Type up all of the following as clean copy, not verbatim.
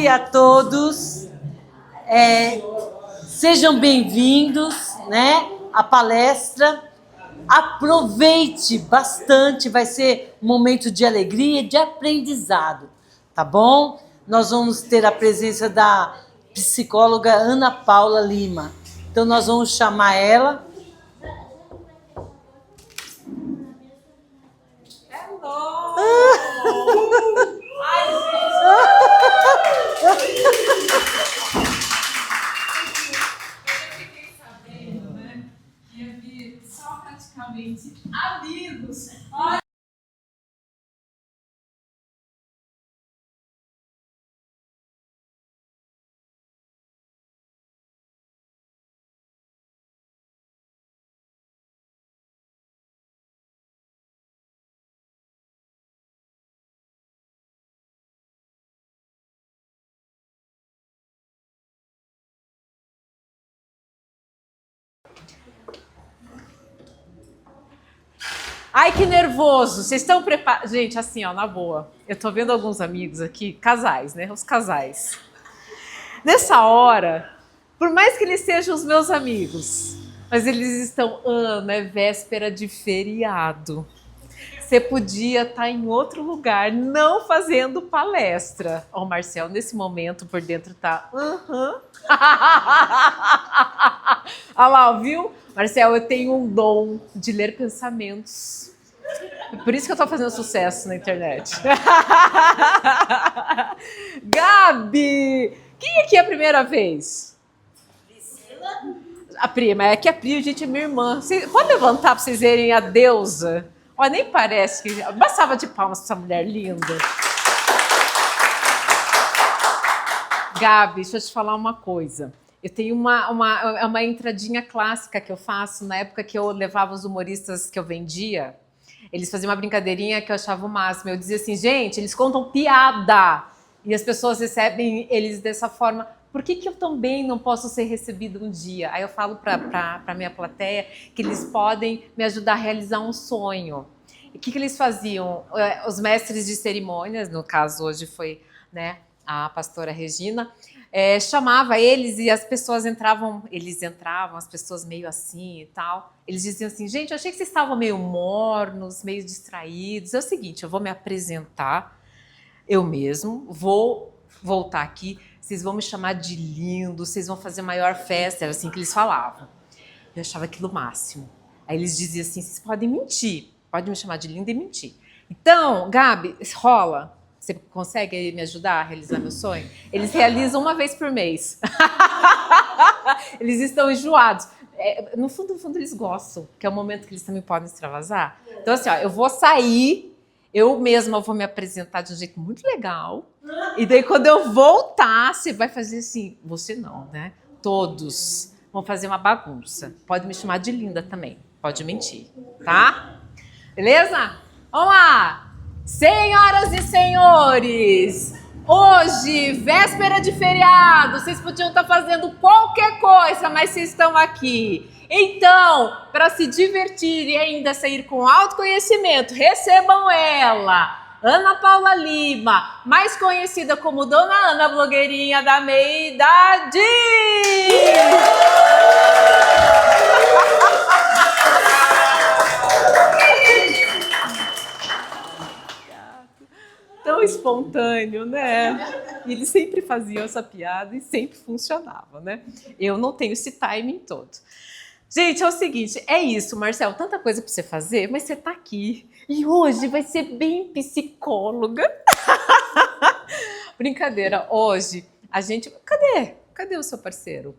dia a todos. Sejam bem-vindos, né, à palestra. Aproveite bastante, vai ser um momento de alegria e de aprendizado, tá bom? Nós vamos ter a presença da psicóloga Ana Paula Lima. Então, nós vamos chamar ela. Hello! Ai, eu fiquei sabendo, né, que ia vir só praticamente amigos. Olha. Ai, que nervoso! Vocês estão preparados? Gente, assim, ó, na boa. Eu tô vendo alguns amigos aqui, casais, né? Os casais. Nessa hora, por mais que eles sejam os meus amigos, mas eles estão, Ana, é véspera de feriado. Você podia estar em outro lugar, não fazendo palestra. Ó, o Marcel, nesse momento, por dentro tá... Olha lá, viu? Marcel, eu tenho um dom de ler pensamentos. É por isso que eu tô fazendo sucesso na internet. Gabi! Quem aqui é a primeira vez? Priscila? A prima. É que a Pri, gente, é minha irmã. Pode levantar para vocês verem a deusa? Olha, nem parece que... Bastava de palmas pra essa mulher linda. Gabi, deixa eu te falar uma coisa. Eu tenho uma entradinha clássica que eu faço na época que eu levava os humoristas que eu vendia. Eles faziam uma brincadeirinha que eu achava o máximo. Eu dizia assim, gente, eles contam piada. E as pessoas recebem eles dessa forma. Por que eu também não posso ser recebido um dia? Aí eu falo para a minha plateia que eles podem me ajudar a realizar um sonho. E o que eles faziam? Os mestres de cerimônias, no caso hoje foi, né, a pastora Regina, chamava eles e as pessoas entravam, as pessoas meio assim e tal. Eles diziam assim, gente, eu achei que vocês estavam meio mornos, meio distraídos. É o seguinte, eu vou me apresentar, eu mesmo, vou voltar aqui, vocês vão me chamar de lindo, vocês vão fazer maior festa, era assim que eles falavam. Eu achava aquilo o máximo. Aí eles diziam assim, vocês podem mentir, pode me chamar de linda e mentir. Então, Gabi, rola. Você consegue me ajudar a realizar meu sonho? Eles realizam uma vez por mês. Eles estão enjoados. No fundo, eles gostam, que é o momento que eles também podem extravasar. Então, assim, ó, eu vou sair, eu mesma vou me apresentar de um jeito muito legal. E daí, quando eu voltar, você vai fazer assim... Você não, né? Todos vão fazer uma bagunça. Pode me chamar de linda também. Pode mentir, tá? Beleza? Vamos lá! Senhoras e senhores, hoje, véspera de feriado, vocês podiam estar fazendo qualquer coisa, mas vocês estão aqui. Então, para se divertir e ainda sair com autoconhecimento, recebam ela, Ana Paula Lima, mais conhecida como Dona Ana, blogueirinha da meia-idade. Tão espontâneo, né? E eles sempre faziam essa piada e sempre funcionava, né? Eu não tenho esse timing todo. Gente, é o seguinte, é isso, Marcel, tanta coisa para você fazer, mas você tá aqui. E hoje vai ser bem psicóloga. Brincadeira, hoje a gente... Cadê o seu parceiro?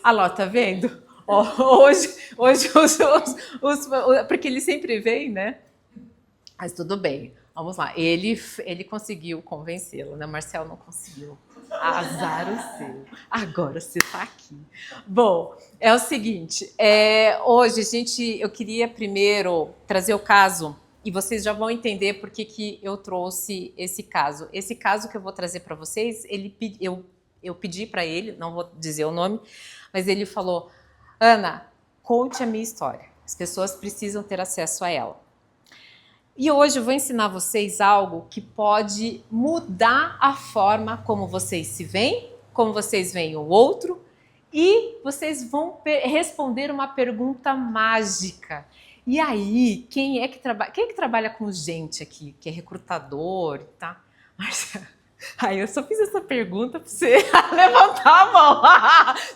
Ah lá, tá vendo? Hoje porque ele sempre vem, né? Mas tudo bem, vamos lá. Ele conseguiu convencê-lo, né? Marcel não conseguiu. Azar o seu. Agora você está aqui. Bom, é o seguinte. Hoje, eu queria primeiro trazer o caso, e vocês já vão entender por que eu trouxe esse caso. Esse caso que eu vou trazer para vocês, eu pedi para ele, não vou dizer o nome, mas ele falou, Ana, conte a minha história. As pessoas precisam ter acesso a ela. E hoje eu vou ensinar vocês algo que pode mudar a forma como vocês se veem, como vocês veem o outro, e vocês vão responder uma pergunta mágica. E aí, quem é que trabalha com gente aqui, que é recrutador, tá? Marcelo, aí eu só fiz essa pergunta para você levantar a mão.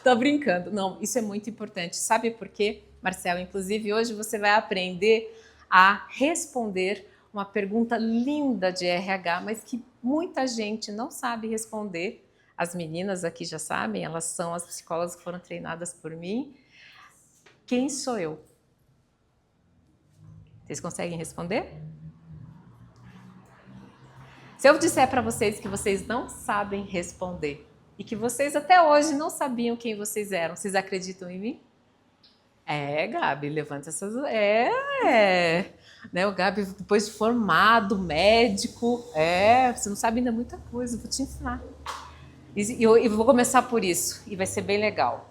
Tô brincando. Não, isso é muito importante. Sabe por quê, Marcelo? Inclusive, hoje você vai aprender a responder uma pergunta linda de RH, mas que muita gente não sabe responder. As meninas aqui já sabem, elas são as psicólogas que foram treinadas por mim. Quem sou eu? Vocês conseguem responder? Se eu disser para vocês que vocês não sabem responder e que vocês até hoje não sabiam quem vocês eram, vocês acreditam em mim? Gabi, levanta essas... Né, o Gabi, depois de formado, médico, você não sabe ainda muita coisa, vou te ensinar. E eu vou começar por isso, e vai ser bem legal.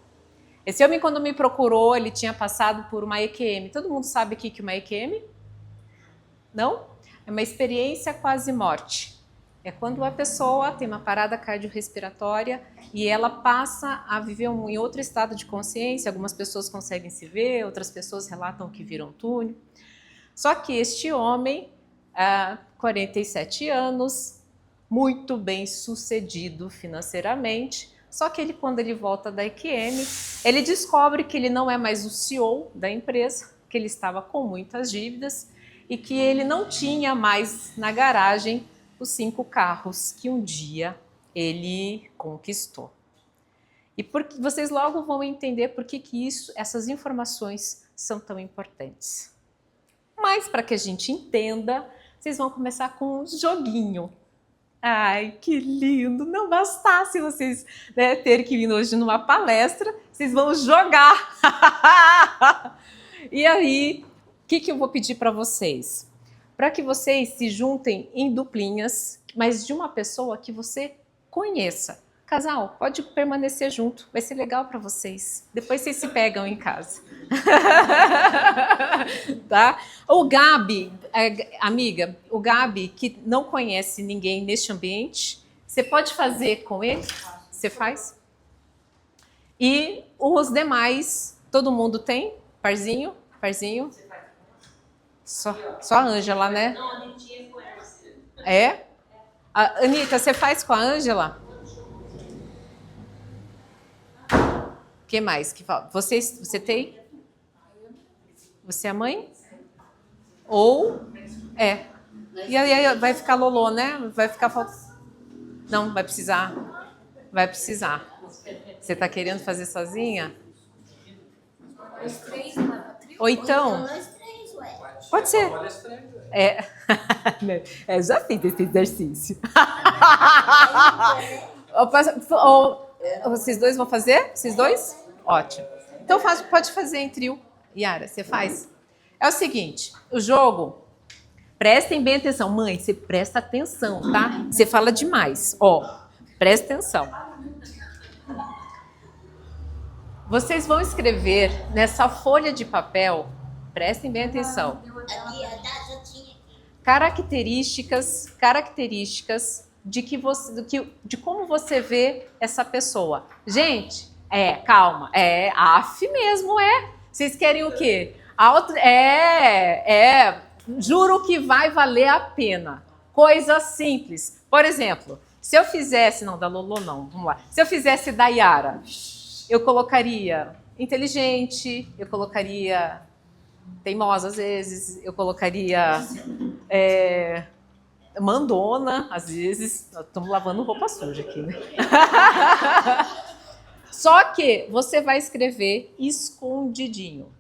Esse homem, quando me procurou, ele tinha passado por uma EQM. Todo mundo sabe o que é uma EQM? Não? É uma experiência quase morte. É quando a pessoa tem uma parada cardiorrespiratória e ela passa a viver em outro estado de consciência. Algumas pessoas conseguem se ver, outras pessoas relatam que viram túnel. Só que este homem, 47 anos, muito bem sucedido financeiramente, só que quando ele volta da EQM, ele descobre que ele não é mais o CEO da empresa, que ele estava com muitas dívidas e que ele não tinha mais na garagem os 5 carros que um dia ele conquistou. E vocês logo vão entender por que essas informações são tão importantes. Mas para que a gente entenda, vocês vão começar com um joguinho. Ai, que lindo! Não bastasse vocês terem que vir hoje numa palestra, vocês vão jogar! E aí, o que eu vou pedir para vocês? Para que vocês se juntem em duplinhas, mas de uma pessoa que você conheça. Casal, pode permanecer junto, vai ser legal para vocês. Depois vocês se pegam em casa. Tá? O Gabi, amiga, o Gabi que não conhece ninguém neste ambiente, você pode fazer com ele? Você faz? E os demais, todo mundo tem? Parzinho? Parzinho? Só a Ângela, né? Não, a Anitinha conhece. É? Anitta, você faz com a Ângela? O que mais que falta? Você tem? Você é a mãe? Ou E aí vai ficar lolô, né? Vai ficar Não, vai precisar. Vai precisar. Você está querendo fazer sozinha? Ou então? Pode ser. Eu já fiz esse exercício. Vocês dois vão fazer? Vocês dois? Ótimo. Então pode fazer em trio. Yara, você faz? É o seguinte, o jogo, prestem bem atenção. Mãe, você presta atenção, tá? Você fala demais. Presta atenção. Vocês vão escrever nessa folha de papel, prestem bem atenção, características de como você vê essa pessoa. Gente, calma, af mesmo, Vocês querem o quê? Juro que vai valer a pena. Coisa simples. Por exemplo, se eu fizesse, não, da Lolo não, vamos lá. Se eu fizesse da Yara, eu colocaria inteligente, eu colocaria teimosa às vezes, eu colocaria mandona às vezes. Estamos lavando roupa suja aqui, né? Só que você vai escrever escondidinho.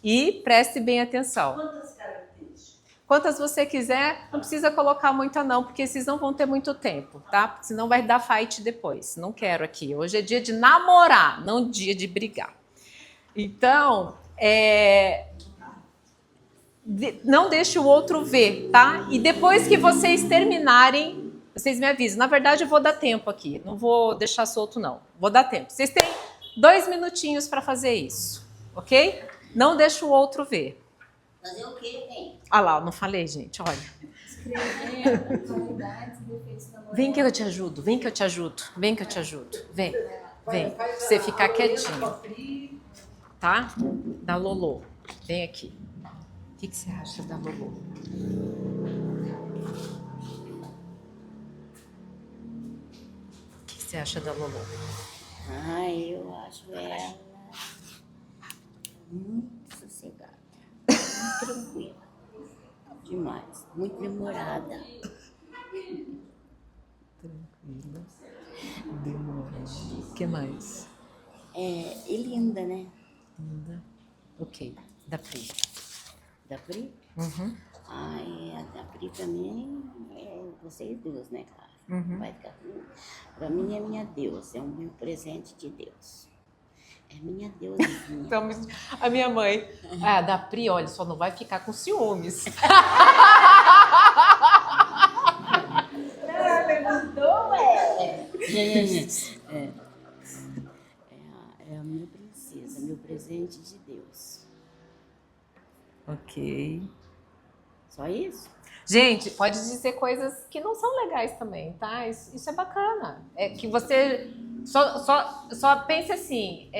E preste bem atenção. Quantas características? Quantas você quiser, não precisa colocar muita não, porque vocês não vão ter muito tempo, tá? Porque senão vai dar fight depois. Não quero aqui. Hoje é dia de namorar, não dia de brigar. Então, não deixe o outro ver, tá? E depois que vocês terminarem, vocês me avisam. Na verdade, eu vou dar tempo aqui. Não vou deixar solto, não. Vou dar tempo. Vocês têm 2 minutinhos para fazer isso, ok? Não deixe o outro ver. Fazer o quê, hein? Olha lá, eu não falei, gente, olha. Escrever qualidades e defeitos da mulher. Vem que eu te ajudo, vem que eu te ajudo, vem que eu te ajudo. Vem, vem. Você ficar quietinho. Tá? Da Lolo. Vem aqui. O que você acha da Lolo? O que você acha da Lolo? Ai, eu acho ela muito sossegada, muito tranquila. Demais, muito demorada. Tranquila. Demorada. O que mais? E linda, né? Linda. Ok. Da Pri. Da Pri? Uhum. Ai, a da Pri pra mim é vocês duas, né, cara? Uhum. Vai ficar com... Pra mim é minha deusa, é um meu presente de Deus. É minha deusinha. Então, a minha mãe. Ah, da Pri, olha, só não vai ficar com ciúmes. Levantou, é a minha princesa, meu presente de Deus. Ok. Só isso? Gente, pode dizer coisas que não são legais também, tá? Isso é bacana. É que você só pense assim,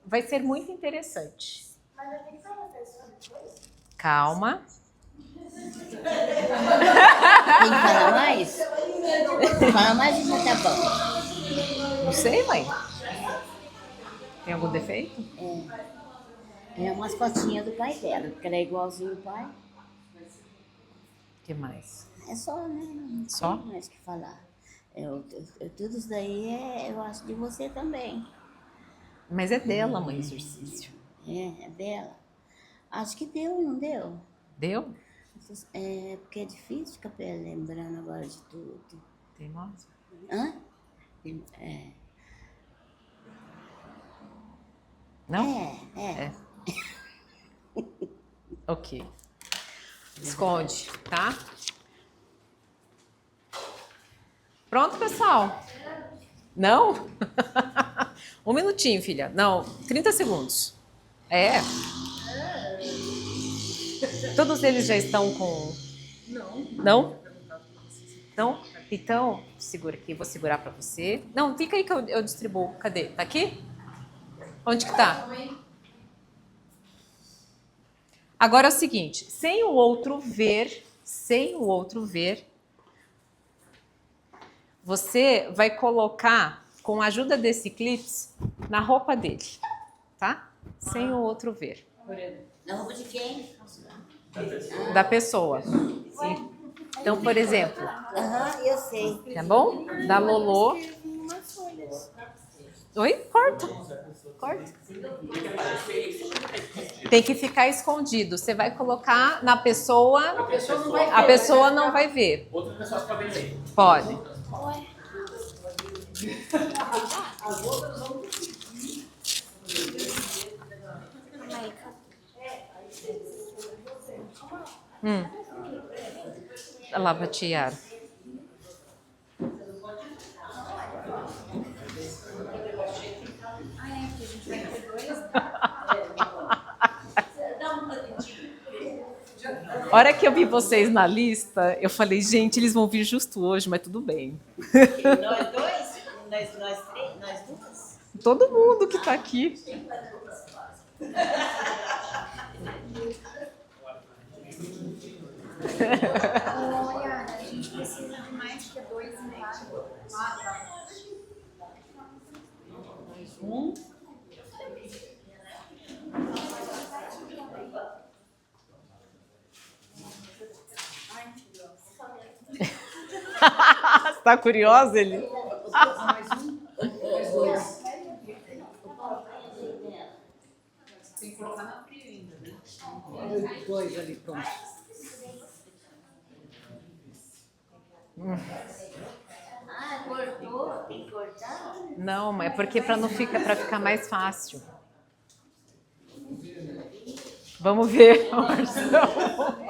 vai ser muito interessante. Mas eu tenho que falar a pessoa depois. Calma. Tem que falar mais? Fala mais e já tá bom. Não sei, mãe. Tem algum defeito? É umas fotinhas do pai dela, porque ela é igualzinho o pai. O que mais? É só, né? Não Só? tem mais o que falar. Tudo isso daí eu acho de você também. Mas é dela, mãe, exercício. É dela. Acho que deu, não deu? Deu? Porque é difícil ficar lembrando agora de tudo. Teimosa? Hã? Não? É. Ok. Esconde, tá? Pronto, pessoal? Não? Um minutinho, filha. Não, 30 segundos. É. Todos eles já estão com... Não? Não? Então, segura aqui. Vou segurar pra você. Não, fica aí que eu distribuo. Cadê? Tá aqui? Onde que tá? Agora é o seguinte, sem o outro ver, você vai colocar, com a ajuda desse clips, na roupa dele, tá? Sem o outro ver. Na roupa de quem? Da pessoa. Então, por exemplo, Eu sei. tá bom? Da Lolo. Oi? Corta. Corta. Tem que ficar escondido. Você vai colocar na pessoa. A pessoa não vai ver. Outras pessoas podem ler. Pode. Lava a tiara. A hora que eu vi vocês na lista, eu falei, gente, eles vão vir justo hoje, mas tudo bem. Nós dois? Nós três? Nós duas? Todo mundo que tá aqui. Olha, a gente precisa de mais que 2,5. Você tá curiosa, ele? Tem que colocar na fria ainda, né? Dois ali, pronto. Cortou? Tem que cortar? Não, mas é porque para ficar mais fácil. Vamos ver, Marcelo.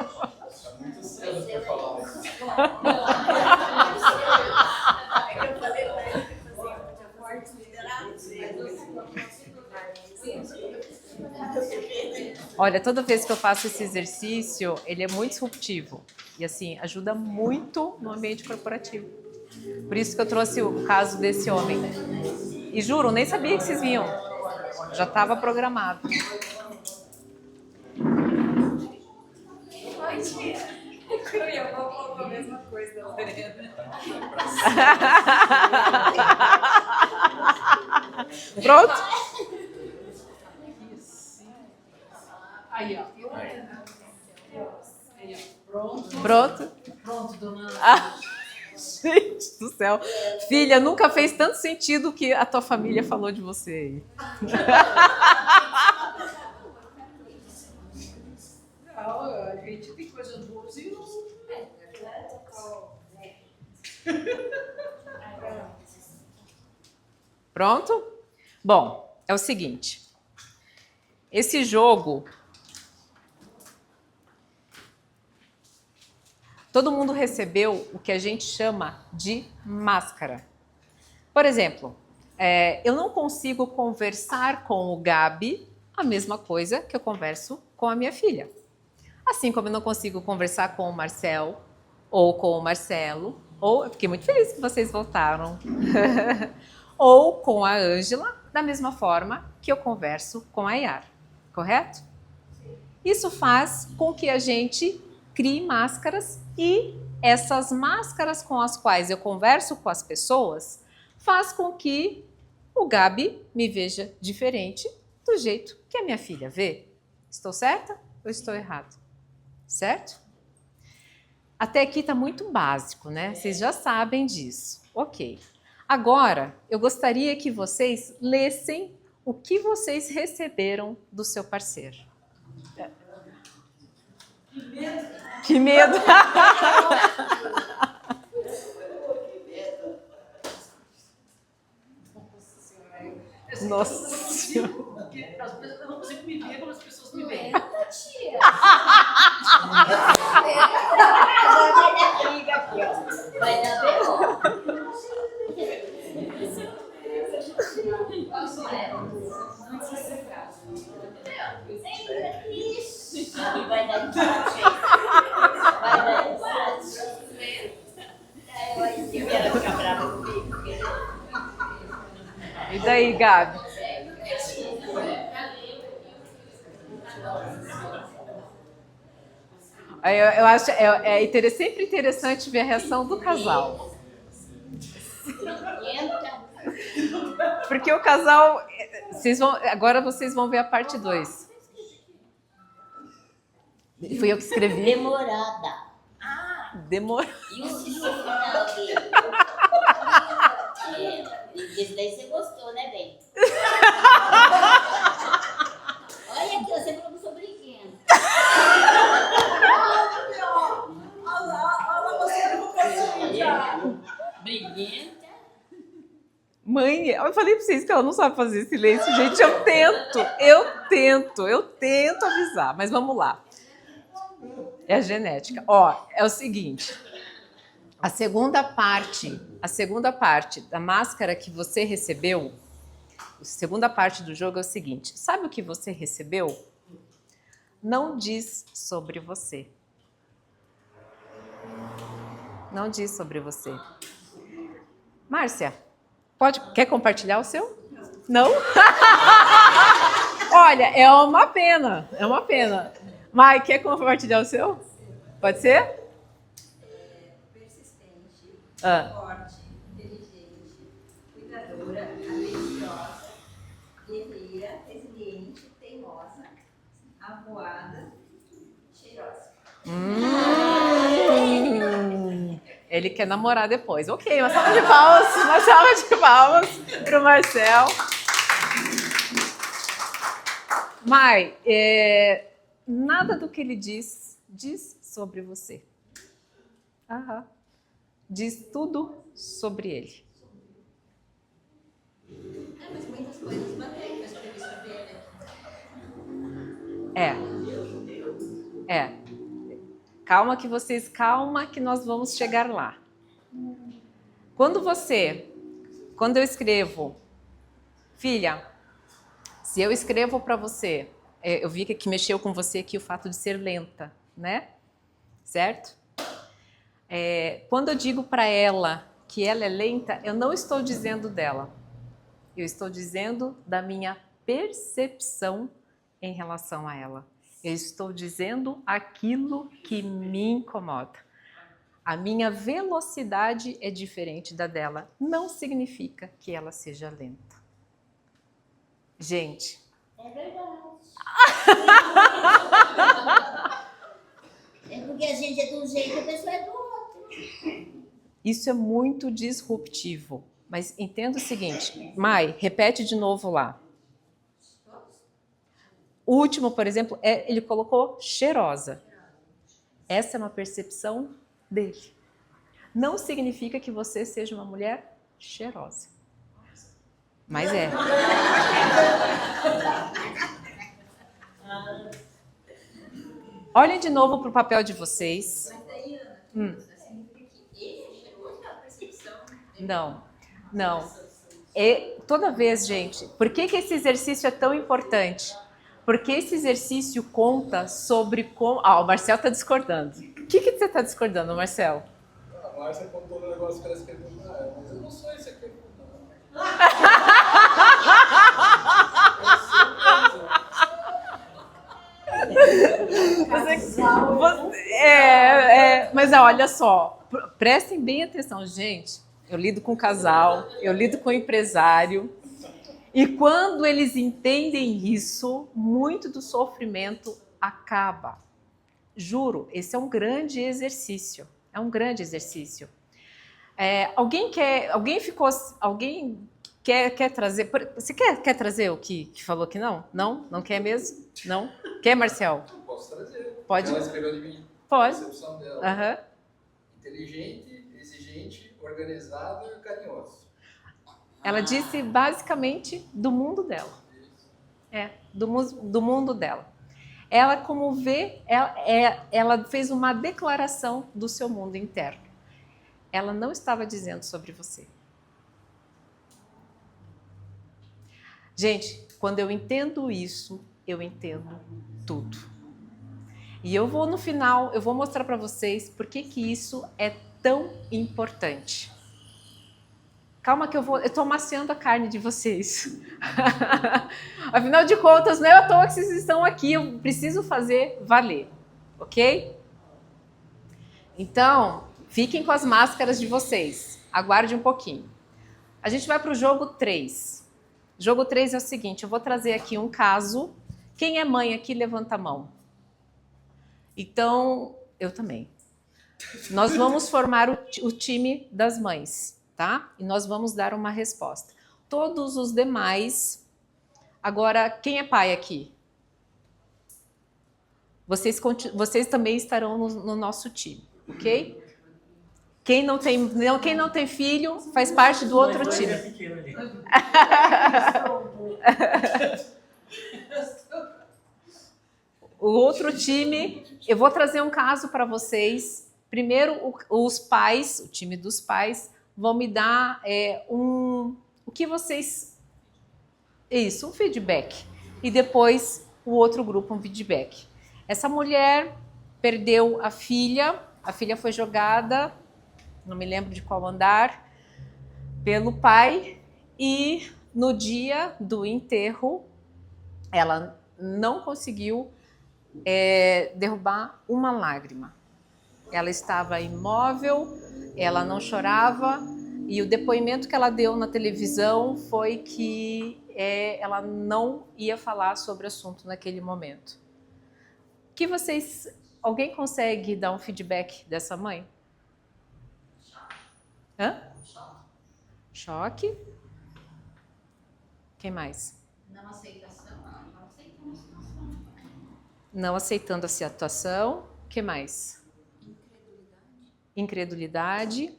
Olha, toda vez que eu faço esse exercício, ele é muito disruptivo. E assim, ajuda muito no ambiente corporativo. Por isso que eu trouxe o caso desse homem. E juro, nem sabia que vocês vinham. Já estava programado. Eu ia falar a mesma coisa, Lorena. Pronto? Aí, ó. Pronto? Pronto, dona. Gente do céu. Filha, nunca fez tanto sentido o que a tua família falou de você aí. Não, a gente tem coisas boas e não. Pronto? Bom, é o seguinte. Esse jogo... Todo mundo recebeu o que a gente chama de máscara. Por exemplo, eu não consigo conversar com o Gabi a mesma coisa que eu converso com a minha filha. Assim como eu não consigo conversar com o Marcel ou com o Marcelo, ou eu fiquei muito feliz que vocês voltaram, ou com a Ângela, da mesma forma que eu converso com a Yara, correto? Isso faz com que a gente crie máscaras e essas máscaras com as quais eu converso com as pessoas faz com que o Gabi me veja diferente do jeito que a minha filha vê. Estou certa ou estou errado? Certo? Até aqui está muito básico, né? Vocês já sabem disso. Ok. Agora, eu gostaria que vocês lessem o que vocês receberam do seu parceiro. Que medo! Nossa Senhora! Eu não consigo me ver como as pessoas me veem. Tia. Vai dar briga aqui, ó. Vai dar B.O. Vai dar empate. Vai dar empate. Eu quero ficar brava comigo. E daí, Gabi? Eu acho sempre interessante ver a reação do casal. Porque o casal... agora vocês vão ver a parte 2. Fui eu que escrevi. Demorada. Demorou. E o final dele? Esse daí você gostou, né, bem? Olha aqui, você falou que eu sou briguenta. Olha você não conseguiu. Briguenta? Mãe, eu falei pra vocês que ela não sabe fazer silêncio, gente. Eu tento avisar, mas vamos lá. É a genética. Ó, é o seguinte. A segunda parte da máscara que você recebeu, a segunda parte do jogo é o seguinte. Sabe o que você recebeu? Não diz sobre você. Não diz sobre você. Márcia, quer compartilhar o seu? Não? Olha, é uma pena. Mai, quer compartilhar o seu? Pode ser? Persistente, Ah. forte, inteligente, cuidadora, atenciosa, guerreira, resiliente, teimosa, avoada, cheirosa. Ele quer namorar depois. Ok, uma salva de palmas para o Marcel. Mai, nada do que ele diz sobre você. Aham. Diz tudo sobre ele. Mas muitas coisas mantêm, mas eu sobre ele. Calma que nós vamos chegar lá. Quando eu escrevo, filha, se eu escrevo para você, eu vi que mexeu com você aqui o fato de ser lenta, né? Certo? Quando eu digo para ela que ela é lenta, eu não estou dizendo dela. Eu estou dizendo da minha percepção em relação a ela. Eu estou dizendo aquilo que me incomoda. A minha velocidade é diferente da dela. Não significa que ela seja lenta. Gente. É verdade. É porque a gente é de um jeito e a pessoa é do outro. Isso é muito disruptivo. Mas entenda o seguinte, Mai, repete de novo lá. O último, por exemplo, ele colocou cheirosa. Essa é uma percepção dele. Não significa que você seja uma mulher cheirosa. Mas é. Olhem de novo para o papel de vocês. Mas daí, Ana, significa que ele é cheiroso, é a percepção. Não. Toda vez, gente, por que esse exercício é tão importante? Porque esse exercício conta sobre como... o Marcel está discordando. O que você está discordando, Marcel? A Márcia contou um negócio que ela escreveu pra ela, mas eu não sou esse aqui. Mas olha só, prestem bem atenção, gente. Eu lido com casal, eu lido com empresário. E quando eles entendem isso, muito do sofrimento acaba. Juro, esse é um grande exercício. É um grande exercício. Alguém quer trazer... Você quer trazer o que falou que não? Não quer mesmo? Não? Quer, Marcel? Posso trazer. Pode? Ela escreveu de mim. Pode. A percepção dela. Uhum. Inteligente, exigente, organizada e carinhosa. Ela disse basicamente do mundo dela. Do mundo dela. Ela, como vê, ela fez uma declaração do seu mundo interno. Ela não estava dizendo sobre você. Gente, quando eu entendo isso, eu entendo tudo. E eu vou, no final, eu vou mostrar para vocês por que isso é tão importante. Calma que eu estou amaciando a carne de vocês. Afinal de contas, não é à toa que vocês estão aqui, eu preciso fazer valer, ok? Então, fiquem com as máscaras de vocês, aguarde um pouquinho. A gente vai para o jogo 3. Jogo 3 é o seguinte, eu vou trazer aqui um caso. Quem é mãe aqui, levanta a mão. Então, eu também. Nós vamos formar o time das mães. Tá? E nós vamos dar uma resposta. Todos os demais... Agora, quem é pai aqui? Vocês também estarão no nosso time, ok? Quem não tem filho faz parte do outro time. O outro time... Eu vou trazer um caso para vocês. Primeiro, os pais, o time dos pais... vão me dar o que vocês... Isso, um feedback. E depois o outro grupo um feedback. Essa mulher perdeu a filha foi jogada, não me lembro de qual andar, pelo pai, e no dia do enterro, ela não conseguiu derrubar uma lágrima. Ela estava imóvel, ela não chorava, e o depoimento que ela deu na televisão foi que ela não ia falar sobre o assunto naquele momento. Alguém consegue dar um feedback dessa mãe? Hã? Choque. Quem mais? Não aceitação, não aceitando a situação. Não aceitando a situação. O que mais? Incredulidade.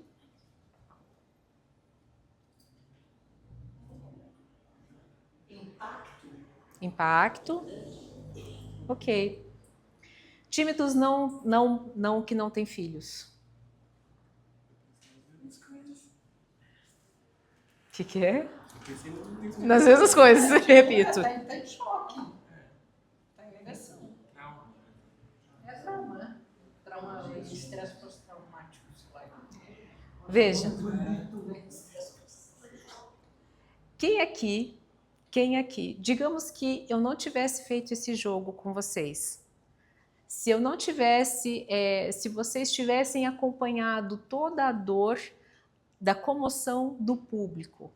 Impacto. Ok. Tímidos que não têm filhos. O que é? Nas mesmas coisas, repito. Tá em choque. Tá Veja. Quem aqui, digamos que eu não tivesse feito esse jogo com vocês, se eu não tivesse, se vocês tivessem acompanhado toda a dor da comoção do público,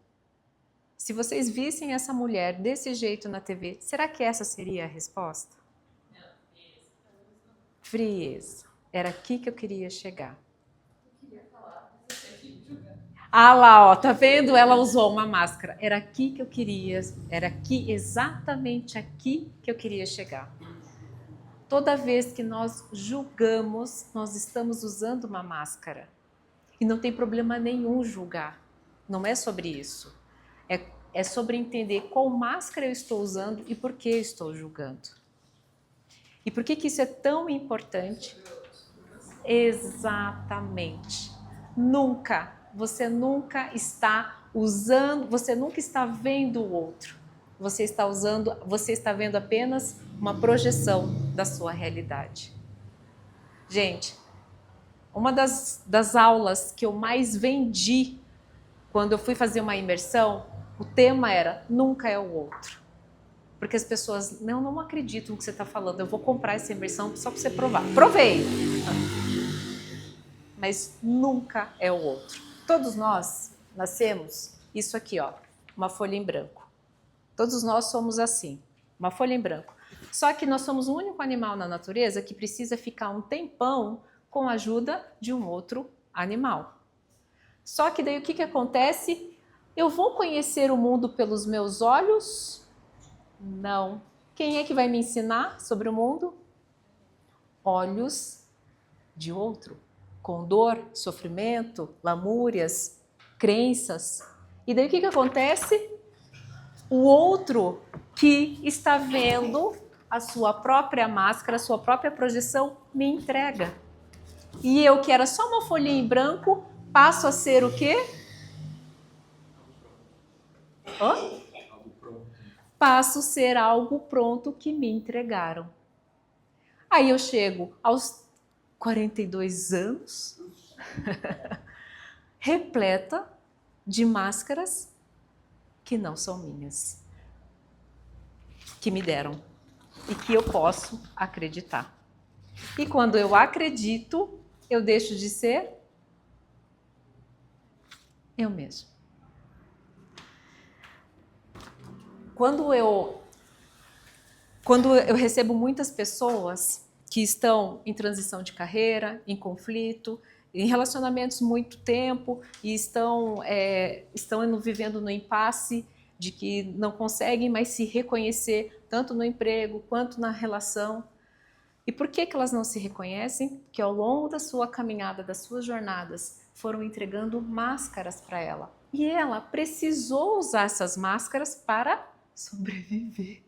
se vocês vissem essa mulher desse jeito na TV, será que essa seria a resposta? Frieza. Era aqui que eu queria chegar. Ah lá, ó, tá vendo? Ela usou uma máscara. Era aqui que eu queria, era aqui, exatamente aqui que eu queria chegar. Toda vez que nós julgamos, nós estamos usando uma máscara. E não tem problema nenhum julgar. Não é sobre isso. É sobre entender qual máscara eu estou usando e por que estou julgando. E por que isso é tão importante? Exatamente. Você nunca está usando, você nunca está vendo o outro. Você está vendo apenas uma projeção da sua realidade. Gente, uma das aulas que eu mais vendi quando eu fui fazer uma imersão, o tema era nunca é o outro. Porque as pessoas não acreditam no que você está falando. Eu vou comprar essa imersão só para você provar. Provei! Mas nunca é o outro. Todos nós nascemos, isso aqui, ó, uma folha em branco. Todos nós somos assim, uma folha em branco. Só que nós somos o único animal na natureza que precisa ficar um tempão com a ajuda de um outro animal. Só que daí o que acontece? Eu vou conhecer o mundo pelos meus olhos? Não. Quem é que vai me ensinar sobre o mundo? Olhos de outro. Com dor, sofrimento, lamúrias, crenças. E daí o que acontece? O outro que está vendo a sua própria máscara, a sua própria projeção, me entrega. E eu, que era só uma folhinha em branco, passo a ser o quê? Hã? Passo a ser algo pronto que me entregaram. Aí eu chego aos 42 anos, repleta de máscaras que não são minhas, que me deram e que eu posso acreditar. E quando eu acredito, eu deixo de ser eu mesmo. Quando eu recebo muitas pessoas que estão em transição de carreira, em conflito, em relacionamentos muito tempo e estão vivendo no impasse de que não conseguem mais se reconhecer tanto no emprego quanto na relação. E por que elas não se reconhecem? Porque ao longo da sua caminhada, das suas jornadas, foram entregando máscaras para ela. E ela precisou usar essas máscaras para sobreviver.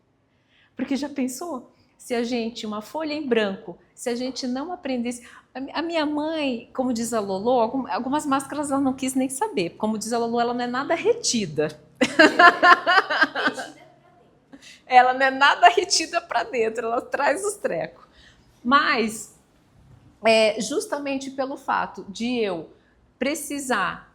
Porque já pensou? Se a gente, uma folha em branco, se a gente não aprendesse... A minha mãe, como diz a Lolo, algumas máscaras ela não quis nem saber. Como diz a Lolo, ela não é nada retida. Ela não é nada retida para dentro, ela traz os trecos. Mas, justamente pelo fato de eu precisar...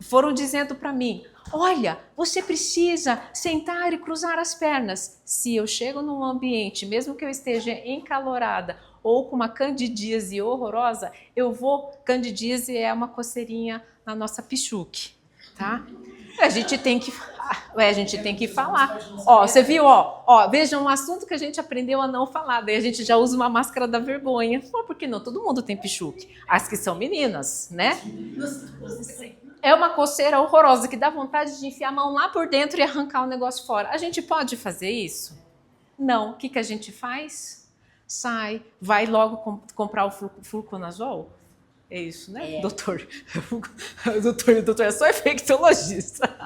foram dizendo para mim, olha, você precisa sentar e cruzar as pernas. Se eu chego num ambiente, mesmo que eu esteja encalorada ou com uma candidíase horrorosa, candidíase é uma coceirinha na nossa pichuque, tá? A gente tem que falar. Ó, você viu, ó, veja um assunto que a gente aprendeu a não falar, daí a gente já usa uma máscara da vergonha. Por que não? Todo mundo tem pichuque. As que são meninas, né? É uma coceira horrorosa que dá vontade de enfiar a mão lá por dentro e arrancar o negócio fora. A gente pode fazer isso? Não. O que a gente faz? Sai, vai logo comprar o fluconazol. É isso, né, doutor? Doutor é só infectologista.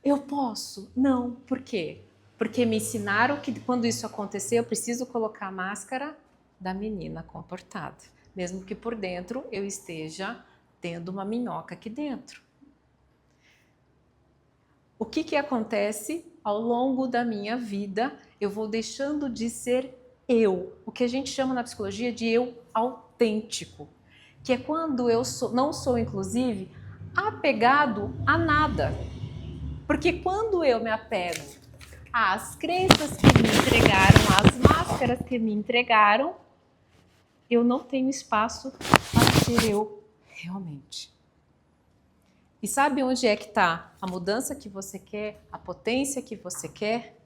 Eu posso? Não. Por quê? Porque me ensinaram que quando isso acontecer, eu preciso colocar a máscara da menina comportada, mesmo que por dentro eu esteja tendo uma minhoca aqui dentro. O que acontece ao longo da minha vida? Eu vou deixando de ser eu, o que a gente chama na psicologia de eu autêntico, que é quando eu não sou, inclusive, apegado a nada. Porque quando eu me apego às crenças que me entregaram, às máscaras que me entregaram, eu não tenho espaço para ser eu realmente. E sabe onde é que está a mudança que você quer, a potência que você quer,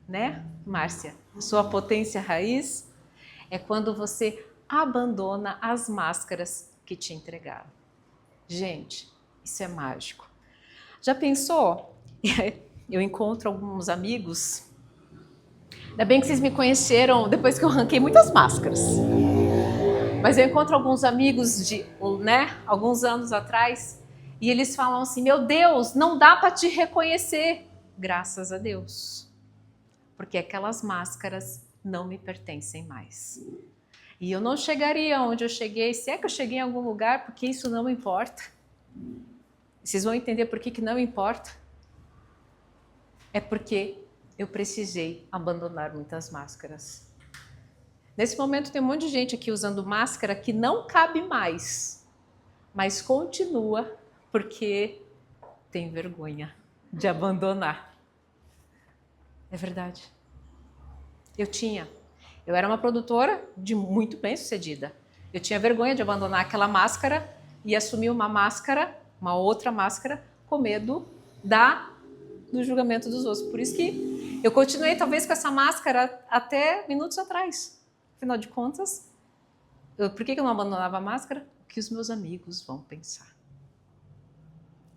né, Márcia? Sua potência raiz é quando você abandona as máscaras que te entregaram. Gente, isso é mágico. Já pensou? Eu encontro alguns amigos. Ainda bem que vocês me conheceram depois que eu arranquei muitas máscaras. Mas eu encontro alguns amigos de, né, alguns anos atrás, e eles falam assim: meu Deus, não dá para te reconhecer. Graças a Deus. Porque aquelas máscaras não me pertencem mais. E eu não chegaria onde eu cheguei, se é que eu cheguei em algum lugar, porque isso não importa. Vocês vão entender por que não importa. É porque eu precisei abandonar muitas máscaras. Nesse momento tem um monte de gente aqui usando máscara que não cabe mais, mas continua porque tem vergonha de abandonar. É verdade. Eu era uma produtora de muito bem sucedida. Eu tinha vergonha de abandonar aquela máscara e assumir uma máscara, uma outra máscara, com medo do julgamento dos outros. Por isso que eu continuei talvez com essa máscara até minutos atrás. Afinal de contas, por que eu não abandonava a máscara? O que os meus amigos vão pensar.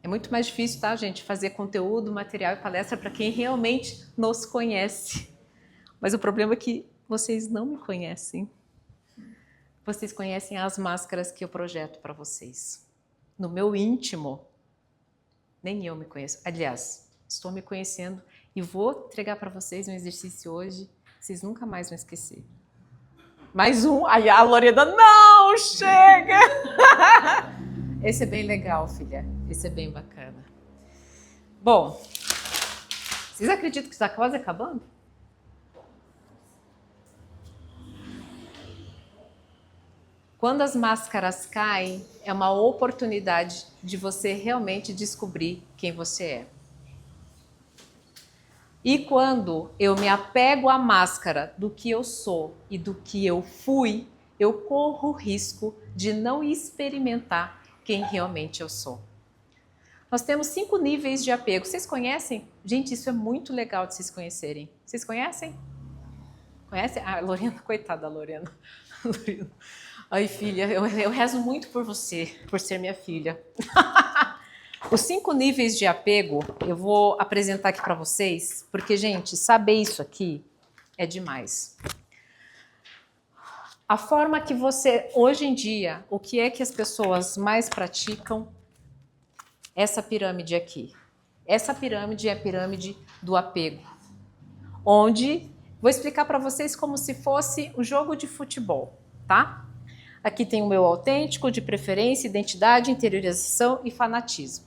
É muito mais difícil, tá, gente, fazer conteúdo, material e palestra para quem realmente nos conhece. Mas o problema é que vocês não me conhecem. Vocês conhecem as máscaras que eu projeto para vocês. No meu íntimo, nem eu me conheço. Aliás, estou me conhecendo e vou entregar para vocês um exercício hoje, vocês nunca mais vão esquecer. Mais um. Aí a Lorena, não, chega! Esse é bem legal, filha. Esse é bem bacana. Bom, vocês acreditam que está quase acabando? Quando as máscaras caem, é uma oportunidade de você realmente descobrir quem você é. E quando eu me apego à máscara do que eu sou e do que eu fui, eu corro o risco de não experimentar quem realmente eu sou. Nós temos 5 níveis de apego. Vocês conhecem? Gente, isso é muito legal de vocês conhecerem. Vocês conhecem? Conhecem? Ah, Lorena, coitada da Lorena. Ai, filha, eu rezo muito por você, por ser minha filha. Os 5 níveis de apego, eu vou apresentar aqui para vocês, porque, gente, saber isso aqui é demais. A forma que você, hoje em dia, o que é que as pessoas mais praticam? Essa pirâmide aqui. Essa pirâmide é a pirâmide do apego. Onde, vou explicar para vocês como se fosse um jogo de futebol, tá? Aqui tem o meu autêntico, de preferência, identidade, interiorização e fanatismo.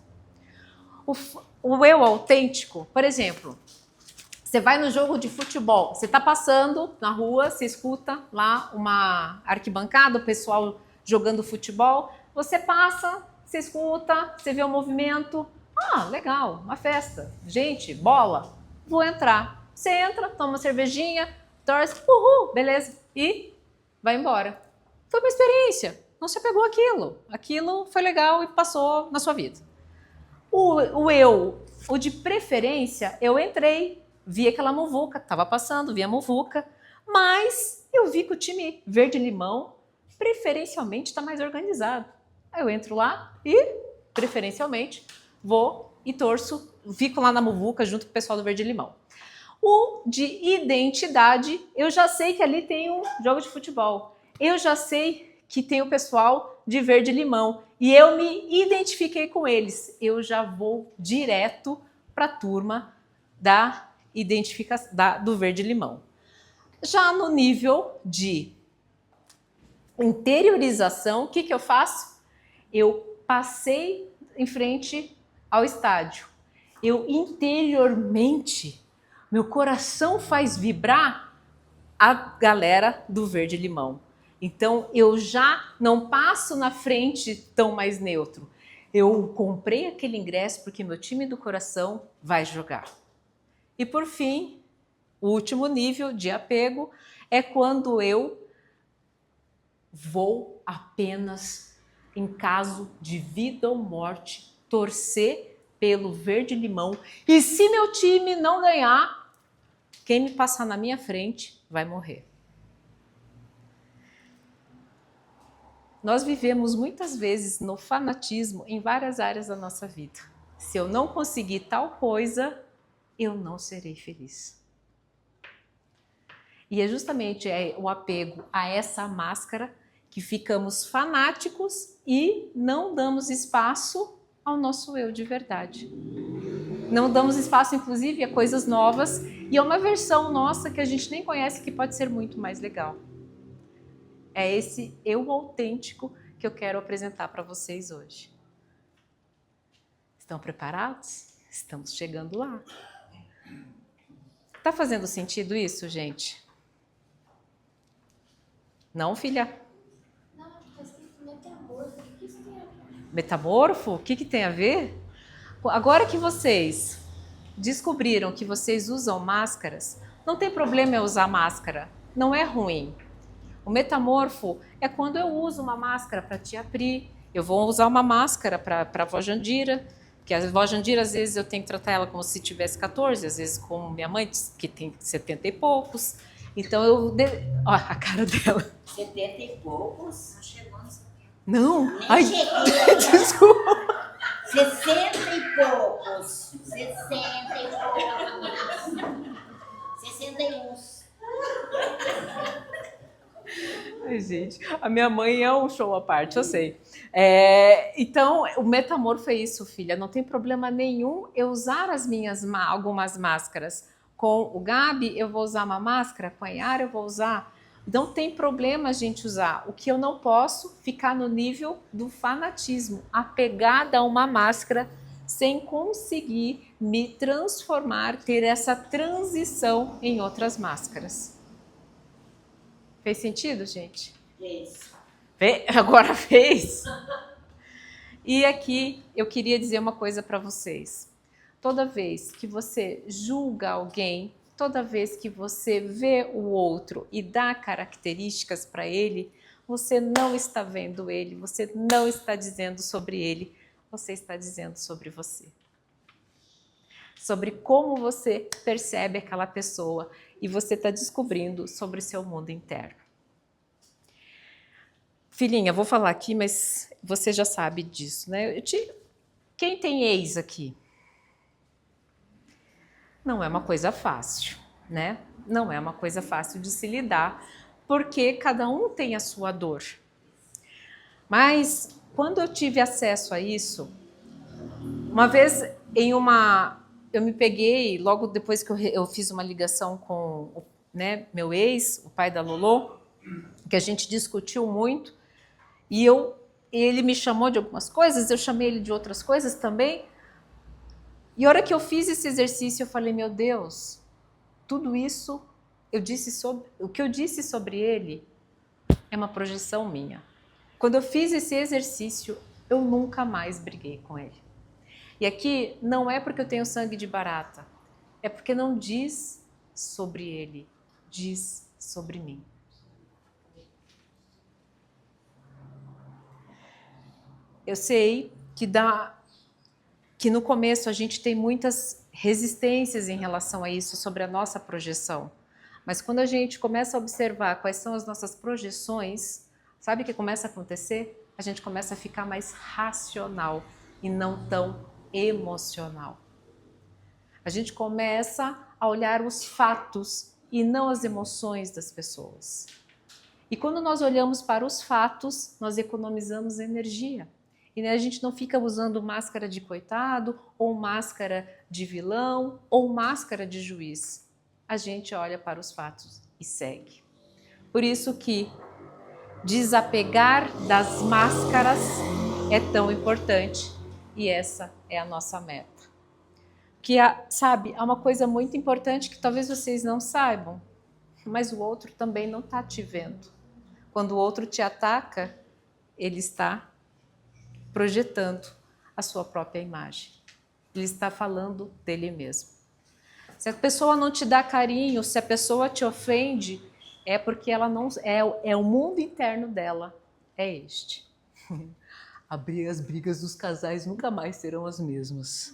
O eu autêntico, por exemplo, você vai no jogo de futebol, você está passando na rua, você escuta lá uma arquibancada, o pessoal jogando futebol, você passa, você escuta, você vê o movimento, ah, legal, uma festa, gente, bola, vou entrar. Você entra, toma uma cervejinha, torce, uhul, beleza, e vai embora. Foi uma experiência, não se apegou aquilo foi legal e passou na sua vida. O de preferência, eu entrei, vi aquela muvuca, estava passando, vi a muvuca, mas eu vi que o time verde-limão preferencialmente está mais organizado. Aí eu entro lá e, preferencialmente, vou e torço, fico lá na muvuca junto com o pessoal do verde-limão. O de identidade, eu já sei que ali tem um jogo de futebol. Eu já sei que tem o pessoal de verde-limão e eu me identifiquei com eles. Eu já vou direto para a turma da identificação do verde-limão. Já no nível de interiorização, o que eu faço? Eu passei em frente ao estádio. Eu interiormente, meu coração faz vibrar a galera do verde limão. Então, eu já não passo na frente tão mais neutro. Eu comprei aquele ingresso porque meu time do coração vai jogar. E por fim, o último nível de apego é quando eu vou apenas em caso de vida ou morte torcer pelo verde limão. E se meu time não ganhar, quem me passar na minha frente vai morrer. Nós vivemos muitas vezes no fanatismo em várias áreas da nossa vida. Se eu não conseguir tal coisa, eu não serei feliz. E é justamente o apego a essa máscara que ficamos fanáticos e não damos espaço ao nosso eu de verdade. Não damos espaço, inclusive, a coisas novas e a uma versão nossa que a gente nem conhece que pode ser muito mais legal. É esse eu autêntico que eu quero apresentar para vocês hoje. Estão preparados? Estamos chegando lá. Tá fazendo sentido isso, gente? Não, filha? Não, tá escrito metamorfo. O que isso tem a ver? Metamorfo? O que tem a ver? Agora que vocês descobriram que vocês usam máscaras, não tem problema eu usar máscara. Não é ruim. O metamorfo é quando eu uso uma máscara para tia Pri, eu vou usar uma máscara para a avó Jandira, que a avó Jandira, às vezes, eu tenho que tratar ela como se tivesse 14, às vezes como minha mãe, que tem 70 e poucos. Então, Olha a cara dela. 70 e poucos? Tá chegando. Não! Nem Ai, cheguei. desculpa! 60 e poucos. 60 e poucos. 61. Ai, gente, a minha mãe é um show à parte, eu sei. Então, o metamorfo é isso, filha. Não tem problema nenhum eu usar algumas máscaras. Com o Gabi, eu vou usar uma máscara. Com a Yara, eu vou usar. Não tem problema a gente usar. O que eu não posso ficar no nível do fanatismo, apegada a uma máscara, sem conseguir me transformar, ter essa transição em outras máscaras. Fez sentido, gente? Isso. Agora fez? E aqui eu queria dizer uma coisa para vocês. Toda vez que você julga alguém, toda vez que você vê o outro e dá características para ele, você não está vendo ele, você não está dizendo sobre ele, você está dizendo sobre você. Sobre como você percebe aquela pessoa e você está descobrindo sobre o seu mundo interno. Filhinha, vou falar aqui, mas você já sabe disso, né? Quem tem ex aqui? Não é uma coisa fácil, né? Não é uma coisa fácil de se lidar, porque cada um tem a sua dor. Mas, quando eu tive acesso a isso, uma vez eu me peguei, logo depois que eu fiz uma ligação com meu ex, o pai da Lolo, que a gente discutiu muito, e ele me chamou de algumas coisas, eu chamei ele de outras coisas também, e a hora que eu fiz esse exercício, eu falei, meu Deus, tudo isso, o que eu disse sobre ele é uma projeção minha. Quando eu fiz esse exercício, eu nunca mais briguei com ele. E aqui não é porque eu tenho sangue de barata, é porque não diz sobre ele, diz sobre mim. Eu sei que no começo a gente tem muitas resistências em relação a isso, sobre a nossa projeção. Mas quando a gente começa a observar quais são as nossas projeções, sabe o que começa a acontecer? A gente começa a ficar mais racional e não tão emocional. A gente começa a olhar os fatos e não as emoções das pessoas. E quando nós olhamos para os fatos, nós economizamos energia. E a gente não fica usando máscara de coitado, ou máscara de vilão, ou máscara de juiz. A gente olha para os fatos e segue. Por isso que desapegar das máscaras é tão importante. E essa é a nossa meta. Sabe, há uma coisa muito importante que talvez vocês não saibam. mas o outro também não está te vendo. Quando o outro te ataca, ele está projetando a sua própria imagem. Ele está falando dele mesmo. Se a pessoa não te dá carinho, se a pessoa te ofende, é porque ela não é o mundo interno dela. É este. As brigas dos casais nunca mais serão as mesmas.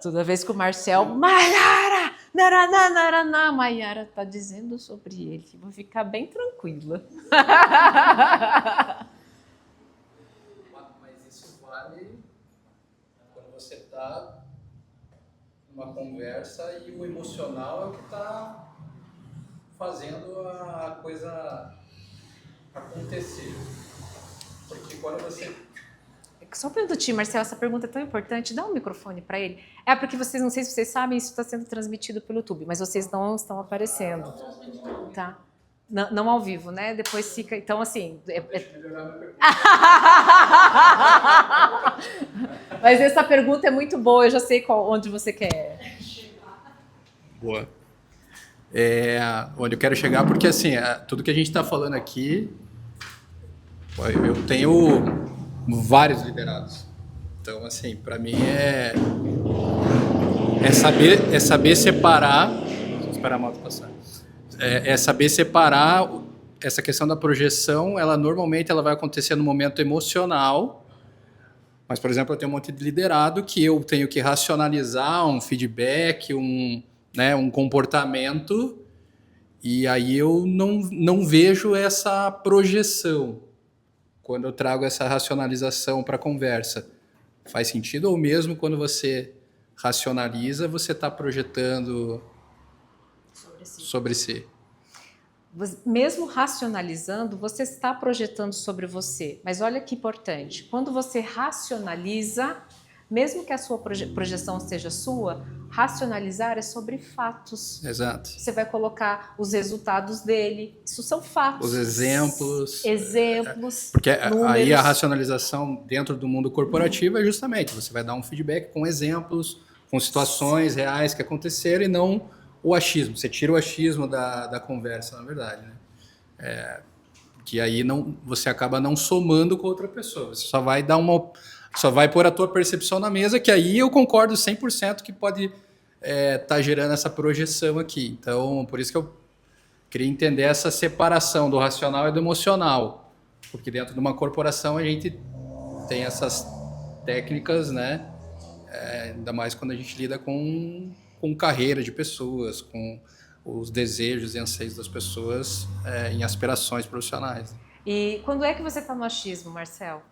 Toda vez que o Marcel, Maiara, narananá, Maiara está dizendo sobre ele. Vou ficar bem tranquila. Mas isso vale quando você está numa conversa e o emocional é o que está fazendo a coisa acontecer. Porque quando você... Só um minutinho, Marcel, essa pergunta é tão importante. Dá um microfone para ele. É porque vocês, não sei se vocês sabem, isso está sendo transmitido pelo YouTube, mas vocês não estão aparecendo. Tá? Não ao vivo, né? Depois fica... Então, assim... Mas essa pergunta é muito boa, eu já sei onde você quer. Boa. Onde eu quero chegar, porque assim, tudo que a gente está falando aqui, eu tenho vários liderados. Então, assim, para mim é saber separar. Vou esperar a moto passar. É saber separar essa questão da projeção. Ela normalmente ela vai acontecer no momento emocional. Mas, por exemplo, eu tenho um monte de liderado que eu tenho que racionalizar um feedback, um comportamento, e aí eu não vejo essa projeção quando eu trago essa racionalização para a conversa. Faz sentido? Ou mesmo quando você racionaliza, você está projetando sobre si? Mesmo racionalizando, você está projetando sobre você. Mas olha que importante, quando você racionaliza, mesmo que a sua projeção seja sua, racionalizar é sobre fatos. Exato. Você vai colocar os resultados dele, isso são fatos. Os exemplos. Exemplos, porque números. aí a racionalização dentro do mundo corporativo é justamente, você vai dar um feedback com exemplos, com situações reais que aconteceram e não o achismo. Você tira o achismo da conversa, na verdade, né? Que aí você acaba não somando com outra pessoa. Você só vai pôr a tua percepção na mesa, que aí eu concordo 100% que pode tá gerando essa projeção aqui. Então, por isso que eu queria entender essa separação do racional e do emocional. Porque dentro de uma corporação a gente tem essas técnicas, né? Ainda mais quando a gente lida com carreira de pessoas, com os desejos e anseios das pessoas em aspirações profissionais. E quando é que você está no achismo, Marcel?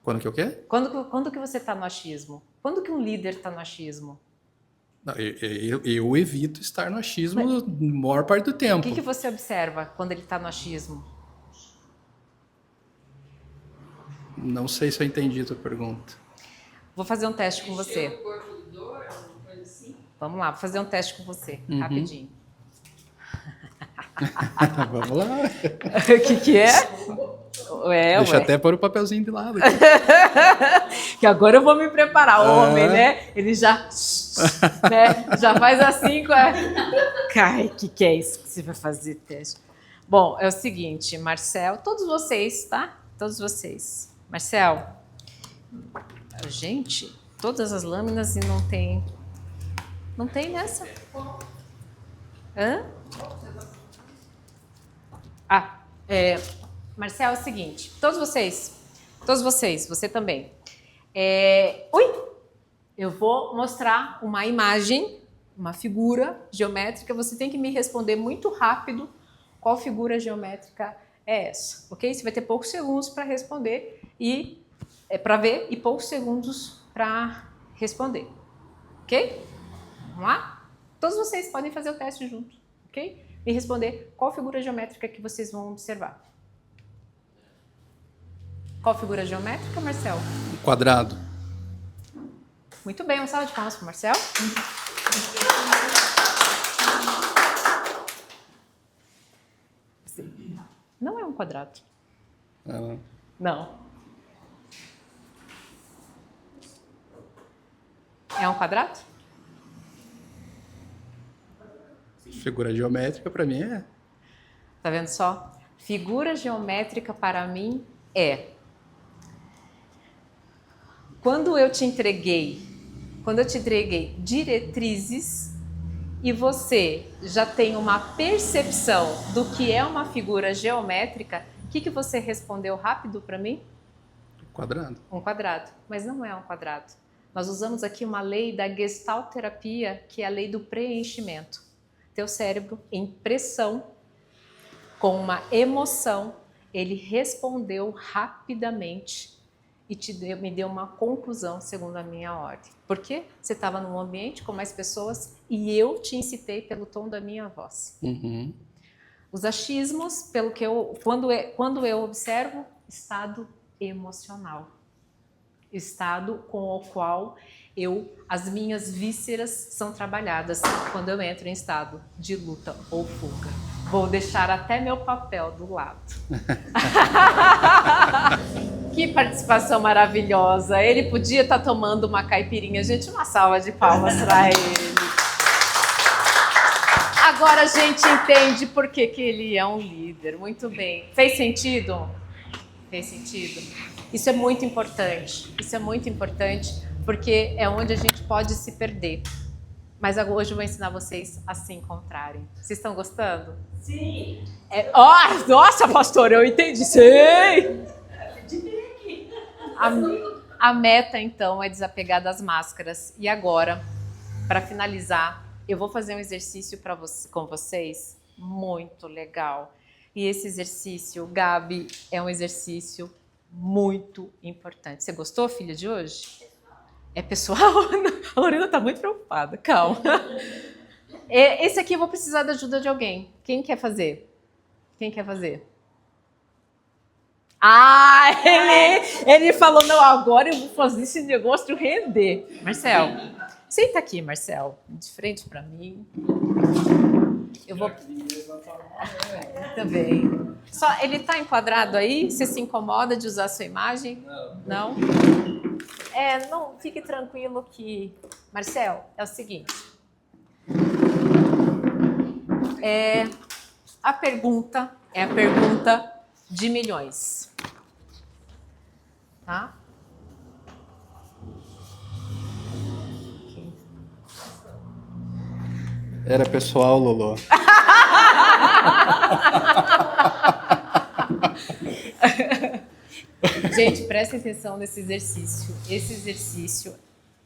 Quando que o quê? Quando que você está no achismo? Quando que um líder está no achismo? Não, eu evito estar no achismo a maior parte do tempo. O que você observa quando ele está no achismo? Não sei se eu entendi a tua pergunta. Vou fazer um teste com você. Vamos lá, vou fazer um teste com você, rapidinho. Vamos lá. O que é? Deixa até pôr o papelzinho de lado. Que agora eu vou me preparar. O homem, né? Ele já, né? Já faz assim com a... Cai, que é isso que você vai fazer teste? Bom, é o seguinte, Marcel, todos vocês, tá? Todos vocês. Marcel, gente, todas as lâminas e não tem nessa? Hã? Marcel, é o seguinte, todos vocês, você também. Eu vou mostrar uma imagem, uma figura geométrica, você tem que me responder muito rápido qual figura geométrica é essa, ok? Você vai ter poucos segundos para responder e para ver e poucos segundos para responder, ok? Vamos lá? Todos vocês podem fazer o teste junto, ok? E responder qual figura geométrica que vocês vão observar. Qual figura geométrica, Marcel? Um quadrado. Muito bem, uma salva de palmas para o Marcel. Não é um quadrado. Não. É um quadrado? Figura geométrica para mim é. Tá vendo só? Figura geométrica para mim é quando eu te entreguei diretrizes e você já tem uma percepção do que é uma figura geométrica, o que você respondeu rápido para mim? Quadrado. Um quadrado, mas não é um quadrado. Nós usamos aqui uma lei da Gestalt terapia, que é a lei do preenchimento. Teu cérebro, em pressão, com uma emoção, ele respondeu rapidamente e me deu uma conclusão segundo a minha ordem. Por quê? Você estava num ambiente com mais pessoas e eu te incitei pelo tom da minha voz. Uhum. Os achismos, quando eu observo, estado emocional. Estado com o qual as minhas vísceras são trabalhadas quando eu entro em estado de luta ou fuga. Vou deixar até meu papel do lado. Que participação maravilhosa. Ele podia estar tomando uma caipirinha. Gente, uma salva de palmas para ele. Agora a gente entende por que ele é um líder. Muito bem. Fez sentido? Fez sentido? Isso é muito importante. Isso é muito importante porque é onde a gente pode se perder. Mas hoje eu vou ensinar vocês a se encontrarem. Vocês estão gostando? Sim. Nossa, pastor, eu entendi. Sei! A meta, então, é desapegar das máscaras. E agora, para finalizar, eu vou fazer um exercício com vocês muito legal. E esse exercício, Gabi, é um exercício muito importante. Você gostou, filha, de hoje? É pessoal? A Lorena está muito preocupada. Calma. Esse aqui eu vou precisar da ajuda de alguém. Quem quer fazer? Quem quer fazer? Ah, ele falou, não, agora eu vou fazer esse negócio render. Marcel, senta aqui, Marcel, de frente para mim. Eu vou... Também. Só, ele tá enquadrado aí? Você se incomoda de usar a sua imagem? Não? Não, fique tranquilo que... Marcel, é o seguinte. A pergunta é a pergunta de milhões. Tá? Era pessoal, Lolo. Gente, prestem atenção nesse exercício. Esse exercício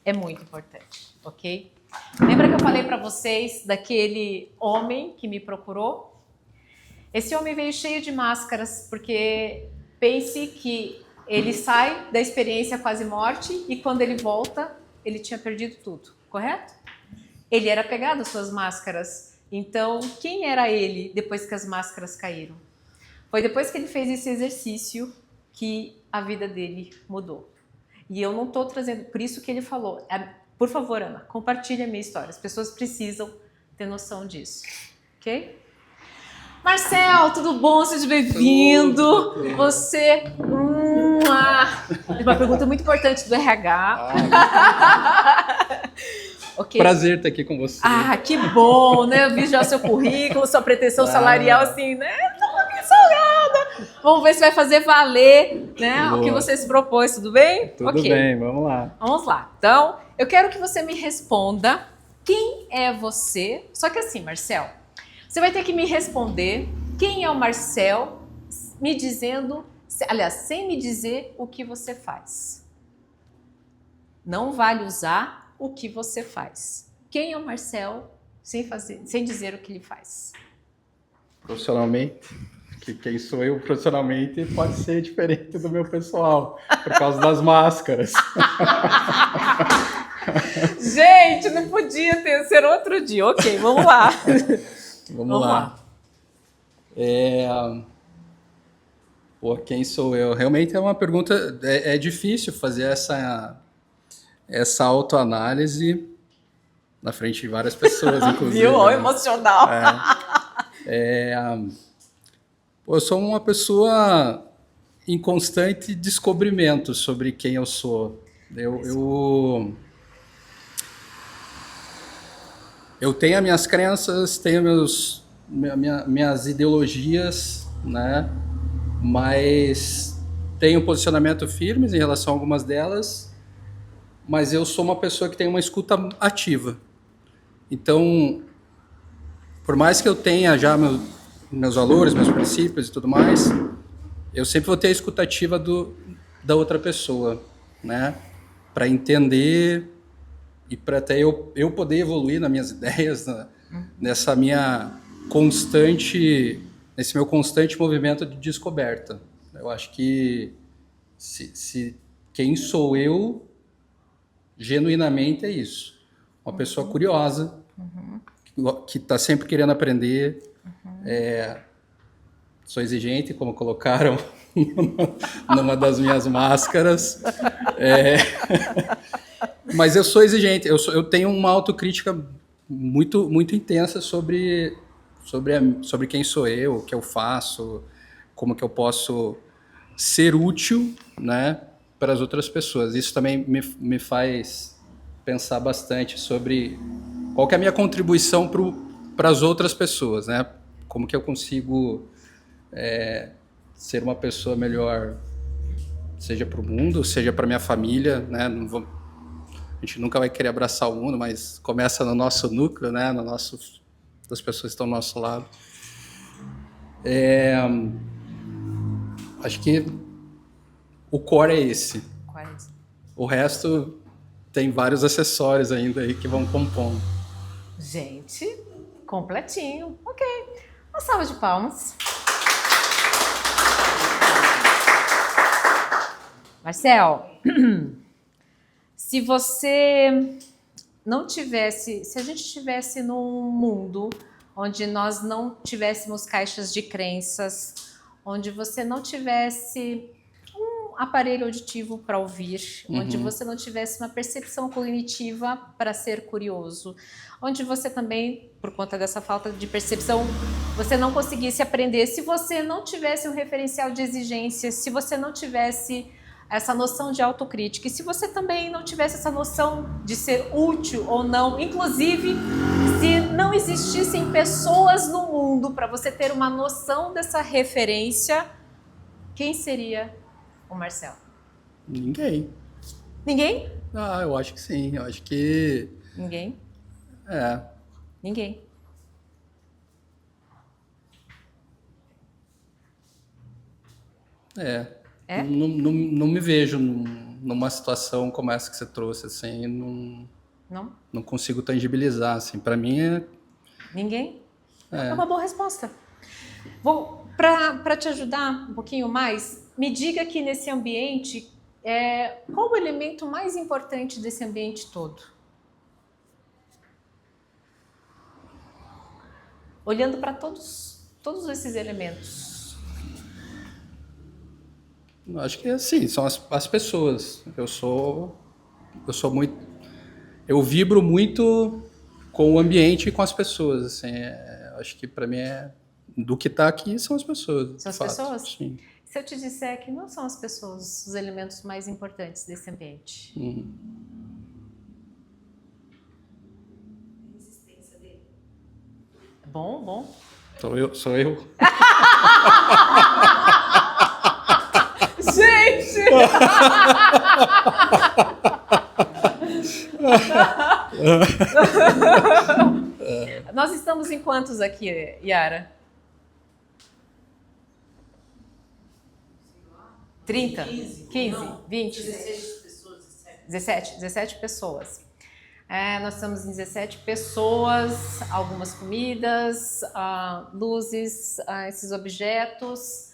é muito importante, ok? Lembra que eu falei para vocês daquele homem que me procurou? Esse homem veio cheio de máscaras, porque pense que ele sai da experiência quase morte e quando ele volta, ele tinha perdido tudo, correto? Ele era apegado às suas máscaras. Então, quem era ele depois que as máscaras caíram? Foi depois que ele fez esse exercício que a vida dele mudou. E eu não estou trazendo... Por isso que ele falou, por favor, Ana, compartilhe a minha história. As pessoas precisam ter noção disso. Ok? Marcel, tudo bom? Seja bem-vindo. Você... uma pergunta muito importante do RH. Okay. Prazer estar aqui com você. Ah, que bom, né? Eu vi já seu currículo, sua pretensão salarial, assim, né? Tô salgada. Vamos ver se vai fazer valer, né? Boa. O que você se propôs, tudo bem? Tudo bem, vamos lá. Vamos lá. Então, eu quero que você me responda quem é você. Só que assim, Marcel, você vai ter que me responder quem é o Marcel, me dizendo, aliás, sem me dizer o que você faz. Não vale usar o que você faz. Quem é o Marcel sem dizer o que ele faz? Profissionalmente, quem sou eu profissionalmente pode ser diferente do meu pessoal, por causa das máscaras. Gente, não podia ser outro dia. Ok, vamos lá. Vamos lá. Quem sou eu? Realmente é uma pergunta, é difícil fazer essa autoanálise na frente de várias pessoas, inclusive. Viu? Emocional. Eu sou uma pessoa em constante descobrimento sobre quem eu eu tenho as minhas crenças, tenho minhas ideologias, né? Mas tenho posicionamento firmes em relação a algumas delas, mas eu sou uma pessoa que tem uma escuta ativa. Então, por mais que eu tenha já meus valores, meus princípios e tudo mais, eu sempre vou ter a escuta ativa da outra pessoa, né? Para entender e para até eu poder evoluir nas minhas ideias, nesse meu constante movimento de descoberta. Eu acho que se quem sou eu, genuinamente é isso. Uma pessoa curiosa, que está sempre querendo aprender. Sou exigente, como colocaram numa das minhas máscaras. Mas eu sou exigente, eu tenho uma autocrítica muito, muito intensa sobre quem sou eu, o que eu faço, como que eu posso ser útil, né, para as outras pessoas. Isso também me faz pensar bastante sobre qual que é a minha contribuição para as outras pessoas, né? Como que eu consigo ser uma pessoa melhor, seja para o mundo, seja para minha família, né? A gente nunca vai querer abraçar o mundo, mas começa no nosso núcleo, né? Das pessoas que estão ao nosso lado. Acho que o core é esse. O resto tem vários acessórios ainda aí que vão compondo. Gente, completinho. Ok. Uma salva de palmas. Marcel, se você não tivesse, se a gente estivesse num mundo onde nós não tivéssemos caixas de crenças, onde você não tivesse um aparelho auditivo para ouvir, onde você não tivesse uma percepção cognitiva para ser curioso, onde você também, por conta dessa falta de percepção, você não conseguisse aprender, se você não tivesse um referencial de exigência, se você não tivesse essa noção de autocrítica, e se você também não tivesse essa noção de ser útil ou não, inclusive se não existissem pessoas no mundo para você ter uma noção dessa referência, quem seria o Marcel? Ninguém. Ninguém? Eu acho que sim. Eu acho que... Ninguém? Ninguém. Não me vejo numa situação como essa que você trouxe, assim, não consigo tangibilizar, assim, para mim é... Ninguém? É uma boa resposta. Para te ajudar um pouquinho mais, me diga aqui nesse ambiente, qual o elemento mais importante desse ambiente todo? Olhando para todos esses elementos. Acho que assim, são as pessoas. Eu vibro muito com o ambiente e com as pessoas, assim. Acho que para mim do que está aqui são as pessoas. São as pessoas? Sim. Se eu te disser que não são as pessoas os elementos mais importantes desse ambiente? A existência dele. Bom. Sou eu. Gente! Nós estamos em quantos aqui, Yara? 30? 15? 20? 16 pessoas, 17 pessoas. Nós estamos em 17 pessoas, algumas comidas, luzes, esses objetos.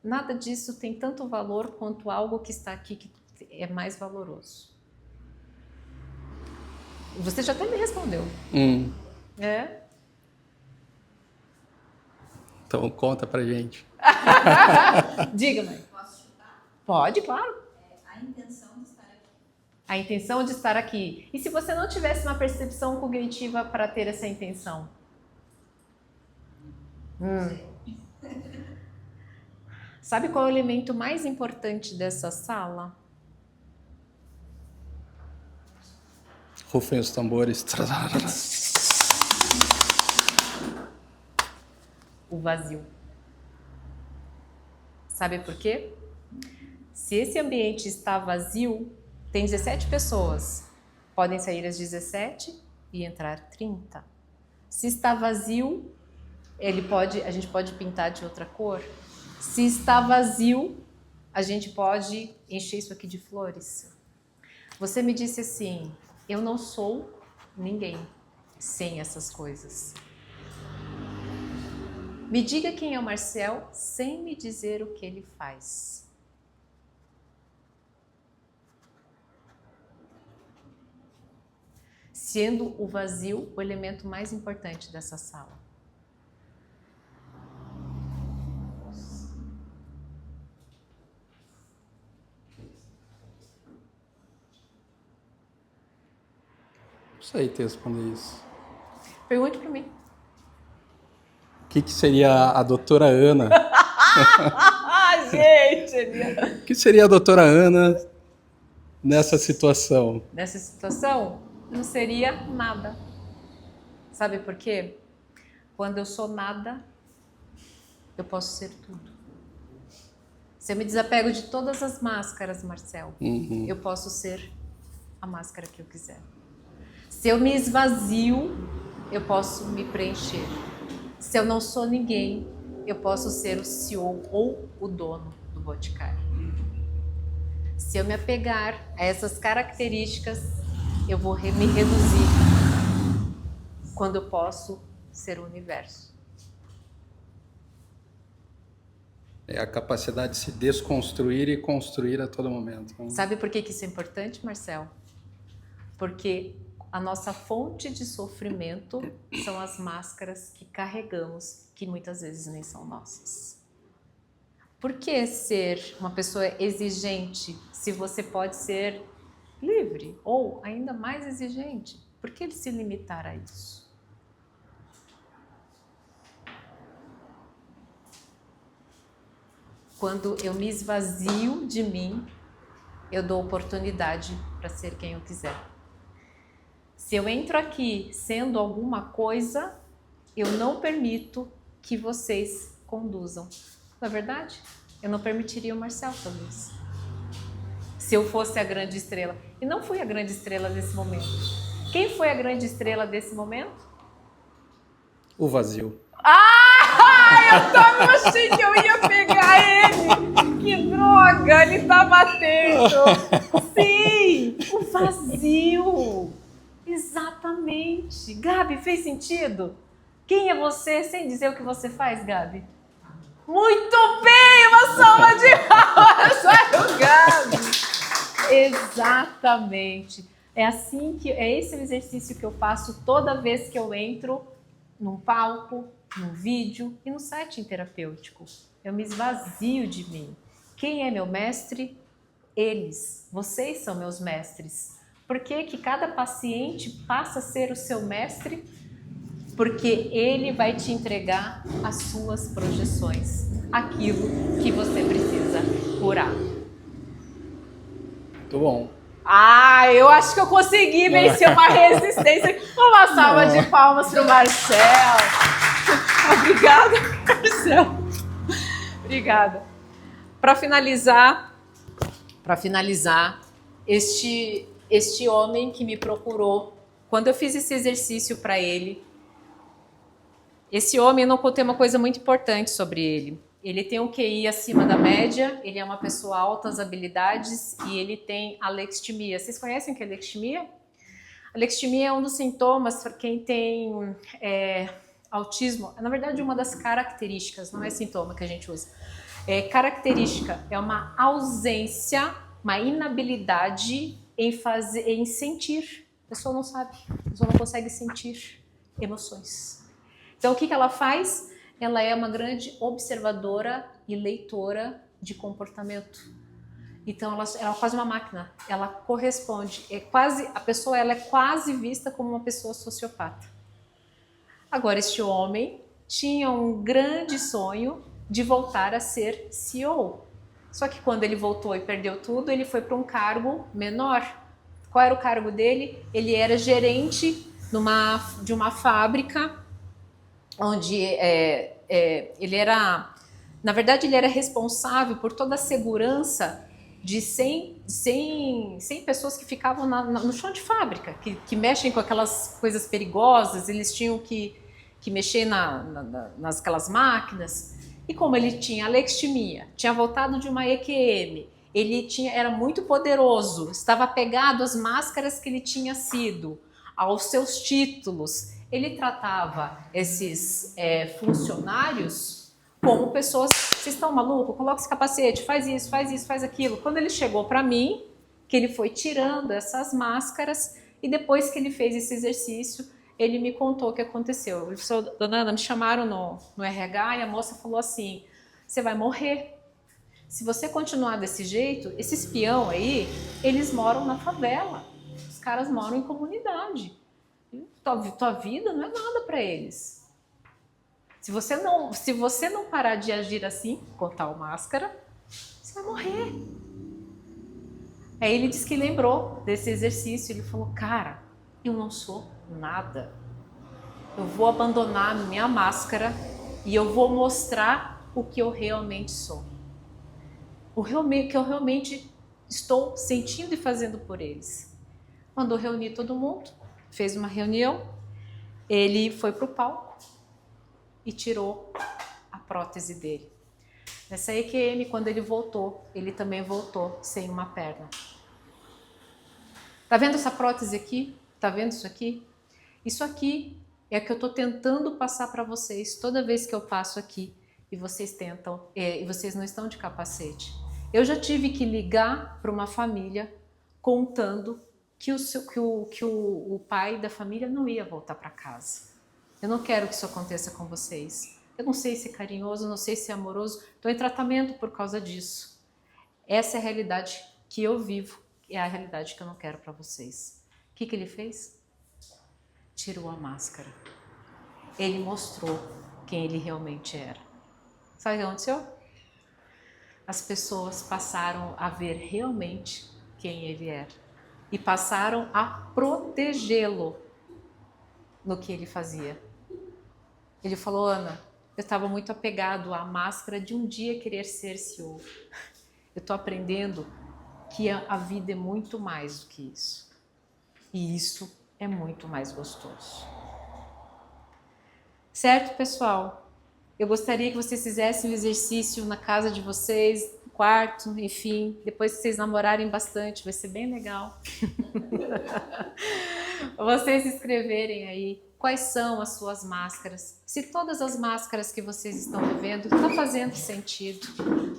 Nada disso tem tanto valor quanto algo que está aqui que é mais valoroso. Você já até me respondeu. Então conta pra gente. Diga, mãe. Posso chutar? Pode, claro. A intenção de estar aqui. A intenção de estar aqui. E se você não tivesse uma percepção cognitiva para ter essa intenção? Sabe qual é o elemento mais importante dessa sala? Rufem os tambores. O vazio. Sabe por quê? Se esse ambiente está vazio, tem 17 pessoas. Podem sair às 17 e entrar 30. Se está vazio, a gente pode pintar de outra cor. Se está vazio, a gente pode encher isso aqui de flores. Você me disse assim, eu não sou ninguém sem essas coisas. Me diga quem é o Marcel sem me dizer o que ele faz. Sendo o vazio o elemento mais importante dessa sala. Não sei te responder isso. Pergunte para mim. O que seria a doutora Ana? Gente! O que seria a doutora Ana nessa situação? Nessa situação, não seria nada. Sabe por quê? Quando eu sou nada, eu posso ser tudo. Se eu me desapego de todas as máscaras, Marcel, eu posso ser a máscara que eu quiser. Se eu me esvazio, eu posso me preencher. Se eu não sou ninguém, eu posso ser o CEO ou o dono do Boticário. Se eu me apegar a essas características, eu vou me reduzir quando eu posso ser o universo. É a capacidade de se desconstruir e construir a todo momento. Sabe por que isso é importante, Marcel? Porque a nossa fonte de sofrimento são as máscaras que carregamos, que muitas vezes nem são nossas. Por que ser uma pessoa exigente se você pode ser livre ou ainda mais exigente? Por que se limitar a isso? Quando eu me esvazio de mim, eu dou oportunidade para ser quem eu quiser. Se eu entro aqui sendo alguma coisa, eu não permito que vocês conduzam. Não é verdade? Eu não permitiria o Marcel fazer isso. Se eu fosse a grande estrela. E não fui a grande estrela desse momento. Quem foi a grande estrela desse momento? O vazio. Eu tava achando que eu ia pegar ele. Que droga, ele tá batendo. Sim, o vazio. Exatamente. Gabi, fez sentido? Quem é você sem dizer o que você faz, Gabi? Muito bem, uma salva de palmas para o Gabi. Exatamente. É esse o exercício que eu faço toda vez que eu entro num palco, num vídeo e no setting terapêutico. Eu me esvazio de mim. Quem é meu mestre? Eles. Vocês são meus mestres. Por que cada paciente passa a ser o seu mestre? Porque ele vai te entregar as suas projeções, aquilo que você precisa curar. Muito bom. Eu acho que eu consegui vencer uma resistência. Uma salva de palmas para o Marcel. Obrigada, Marcel. Obrigada. Para finalizar, este homem que me procurou, quando eu fiz esse exercício para ele, esse homem, eu não contei uma coisa muito importante sobre ele. Ele tem um QI acima da média, ele é uma pessoa altas habilidades e ele tem alexithymia. Vocês conhecem o que é alexithymia? Alexithymia é um dos sintomas para quem tem autismo. Na verdade, uma das características, não é sintoma que a gente usa. Característica é uma ausência, uma inabilidade em sentir. A pessoa não sabe, a pessoa não consegue sentir emoções. Então, o que ela faz? Ela é uma grande observadora e leitora de comportamento. Então, ela é quase uma máquina. Ela corresponde. A pessoa ela é quase vista como uma pessoa sociopata. Agora, este homem tinha um grande sonho de voltar a ser CEO. Só que quando ele voltou e perdeu tudo, ele foi para um cargo menor. Qual era o cargo dele? Ele era gerente de uma fábrica onde ele era... Na verdade, ele era responsável por toda a segurança de 100 pessoas que ficavam no chão de fábrica, que mexem com aquelas coisas perigosas, eles tinham que mexer aquelas máquinas. E como ele tinha alextimia, tinha voltado de uma EQM, era muito poderoso, estava apegado às máscaras que ele tinha sido, aos seus títulos. Ele tratava esses funcionários como pessoas, vocês estão malucos? Coloca esse capacete, faz isso, faz aquilo. Quando ele chegou para mim, que ele foi tirando essas máscaras, e depois que ele fez esse exercício, ele me contou o que aconteceu. Ele falou: dona Ana, me chamaram no RH e a moça falou assim: você vai morrer. Se você continuar desse jeito, esse espião aí, eles moram na favela. Os caras moram em comunidade. Tua vida não é nada para eles. Se você não parar de agir assim, com tal máscara, você vai morrer. Aí ele disse que lembrou desse exercício. Ele falou: cara, eu não sou nada. Eu vou abandonar a minha máscara e eu vou mostrar o que eu realmente sou. O que eu realmente estou sentindo e fazendo por eles. Mandou reunir todo mundo, fez uma reunião, ele foi para o palco e tirou a prótese dele. Nessa EQM, quando ele voltou, ele também voltou sem uma perna. Tá vendo essa prótese aqui? Tá vendo isso aqui? Isso aqui é o que eu estou tentando passar para vocês toda vez que eu passo aqui e vocês e vocês não estão de capacete. Eu já tive que ligar para uma família contando que o pai da família não ia voltar para casa. Eu não quero que isso aconteça com vocês. Eu não sei se é carinhoso, não sei se é amoroso. Estou em tratamento por causa disso. Essa é a realidade que eu vivo. É a realidade que eu não quero para vocês. O que ele fez? Tirou a máscara. Ele mostrou quem ele realmente era. Sabe o que aconteceu? As pessoas passaram a ver realmente quem ele era. E passaram a protegê-lo no que ele fazia. Ele falou: Ana, eu estava muito apegado à máscara de um dia querer ser CEO. Eu estou aprendendo que a vida é muito mais do que isso. E isso é muito mais gostoso. Certo, pessoal? Eu gostaria que vocês fizessem um exercício na casa de vocês, no quarto, enfim. Depois que vocês namorarem bastante, vai ser bem legal. Vocês escreverem aí quais são as suas máscaras. Se todas as máscaras que vocês estão vivendo está fazendo sentido.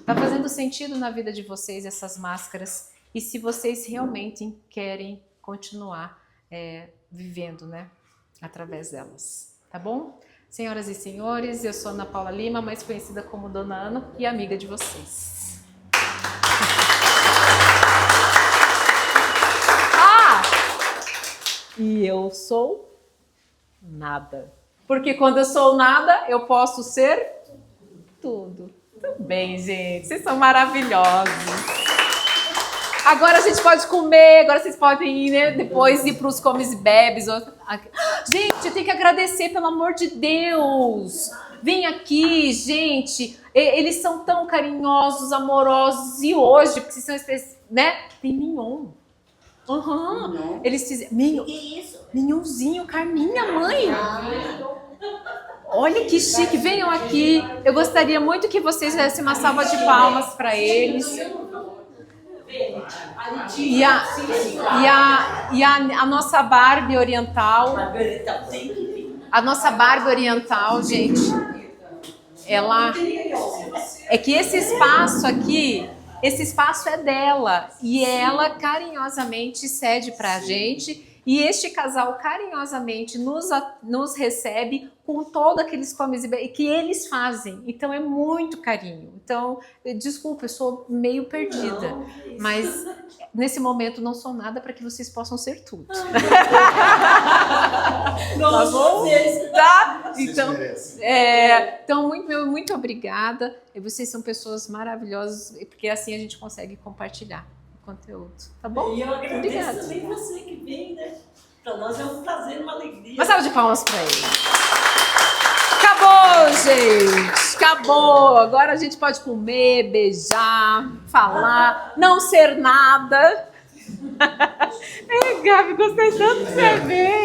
Está fazendo sentido na vida de vocês essas máscaras. E se vocês realmente querem continuar vivendo, né, através delas. Tá bom? Senhoras e senhores, eu sou Ana Paula Lima, mais conhecida como Dona Ana e amiga de vocês. E eu sou nada. Porque quando eu sou nada, eu posso ser tudo. Tudo bem, gente. Vocês são maravilhosos. Agora a gente pode comer, agora vocês podem ir, né, depois ir para os comes e bebes. Gente, eu tenho que agradecer, pelo amor de Deus. Vem aqui, gente. Eles são tão carinhosos, amorosos. E hoje, porque vocês são, né? Tem mignon. Uhum. Eles fizeram. Mignon. Que isso? Mignonzinho, Carminha, mãe. Olha que chique. Venham aqui. Eu gostaria muito que vocês dessem uma salva de palmas para eles. E a nossa Barbie oriental. A nossa Barbie oriental, gente. Ela. É que esse espaço aqui. Esse espaço é dela. E ela carinhosamente cede pra gente. E este casal carinhosamente nos recebe com todos aqueles comes que eles fazem. Então é muito carinho. Então, desculpa, eu sou meio perdida. Mas nesse momento não sou nada para que vocês possam ser tudo. Tá bom? Tá? Então, muito obrigada. Vocês são pessoas maravilhosas, porque assim a gente consegue compartilhar conteúdo. Tá bom? E eu agradeço Obrigada. também você que vem, né? Para nós é um prazer, uma alegria. Uma salva de palmas para ele. Acabou, gente. Acabou. Agora a gente pode comer, beijar, falar, não ser nada. Ei, Gabi, gostei tanto de você ver.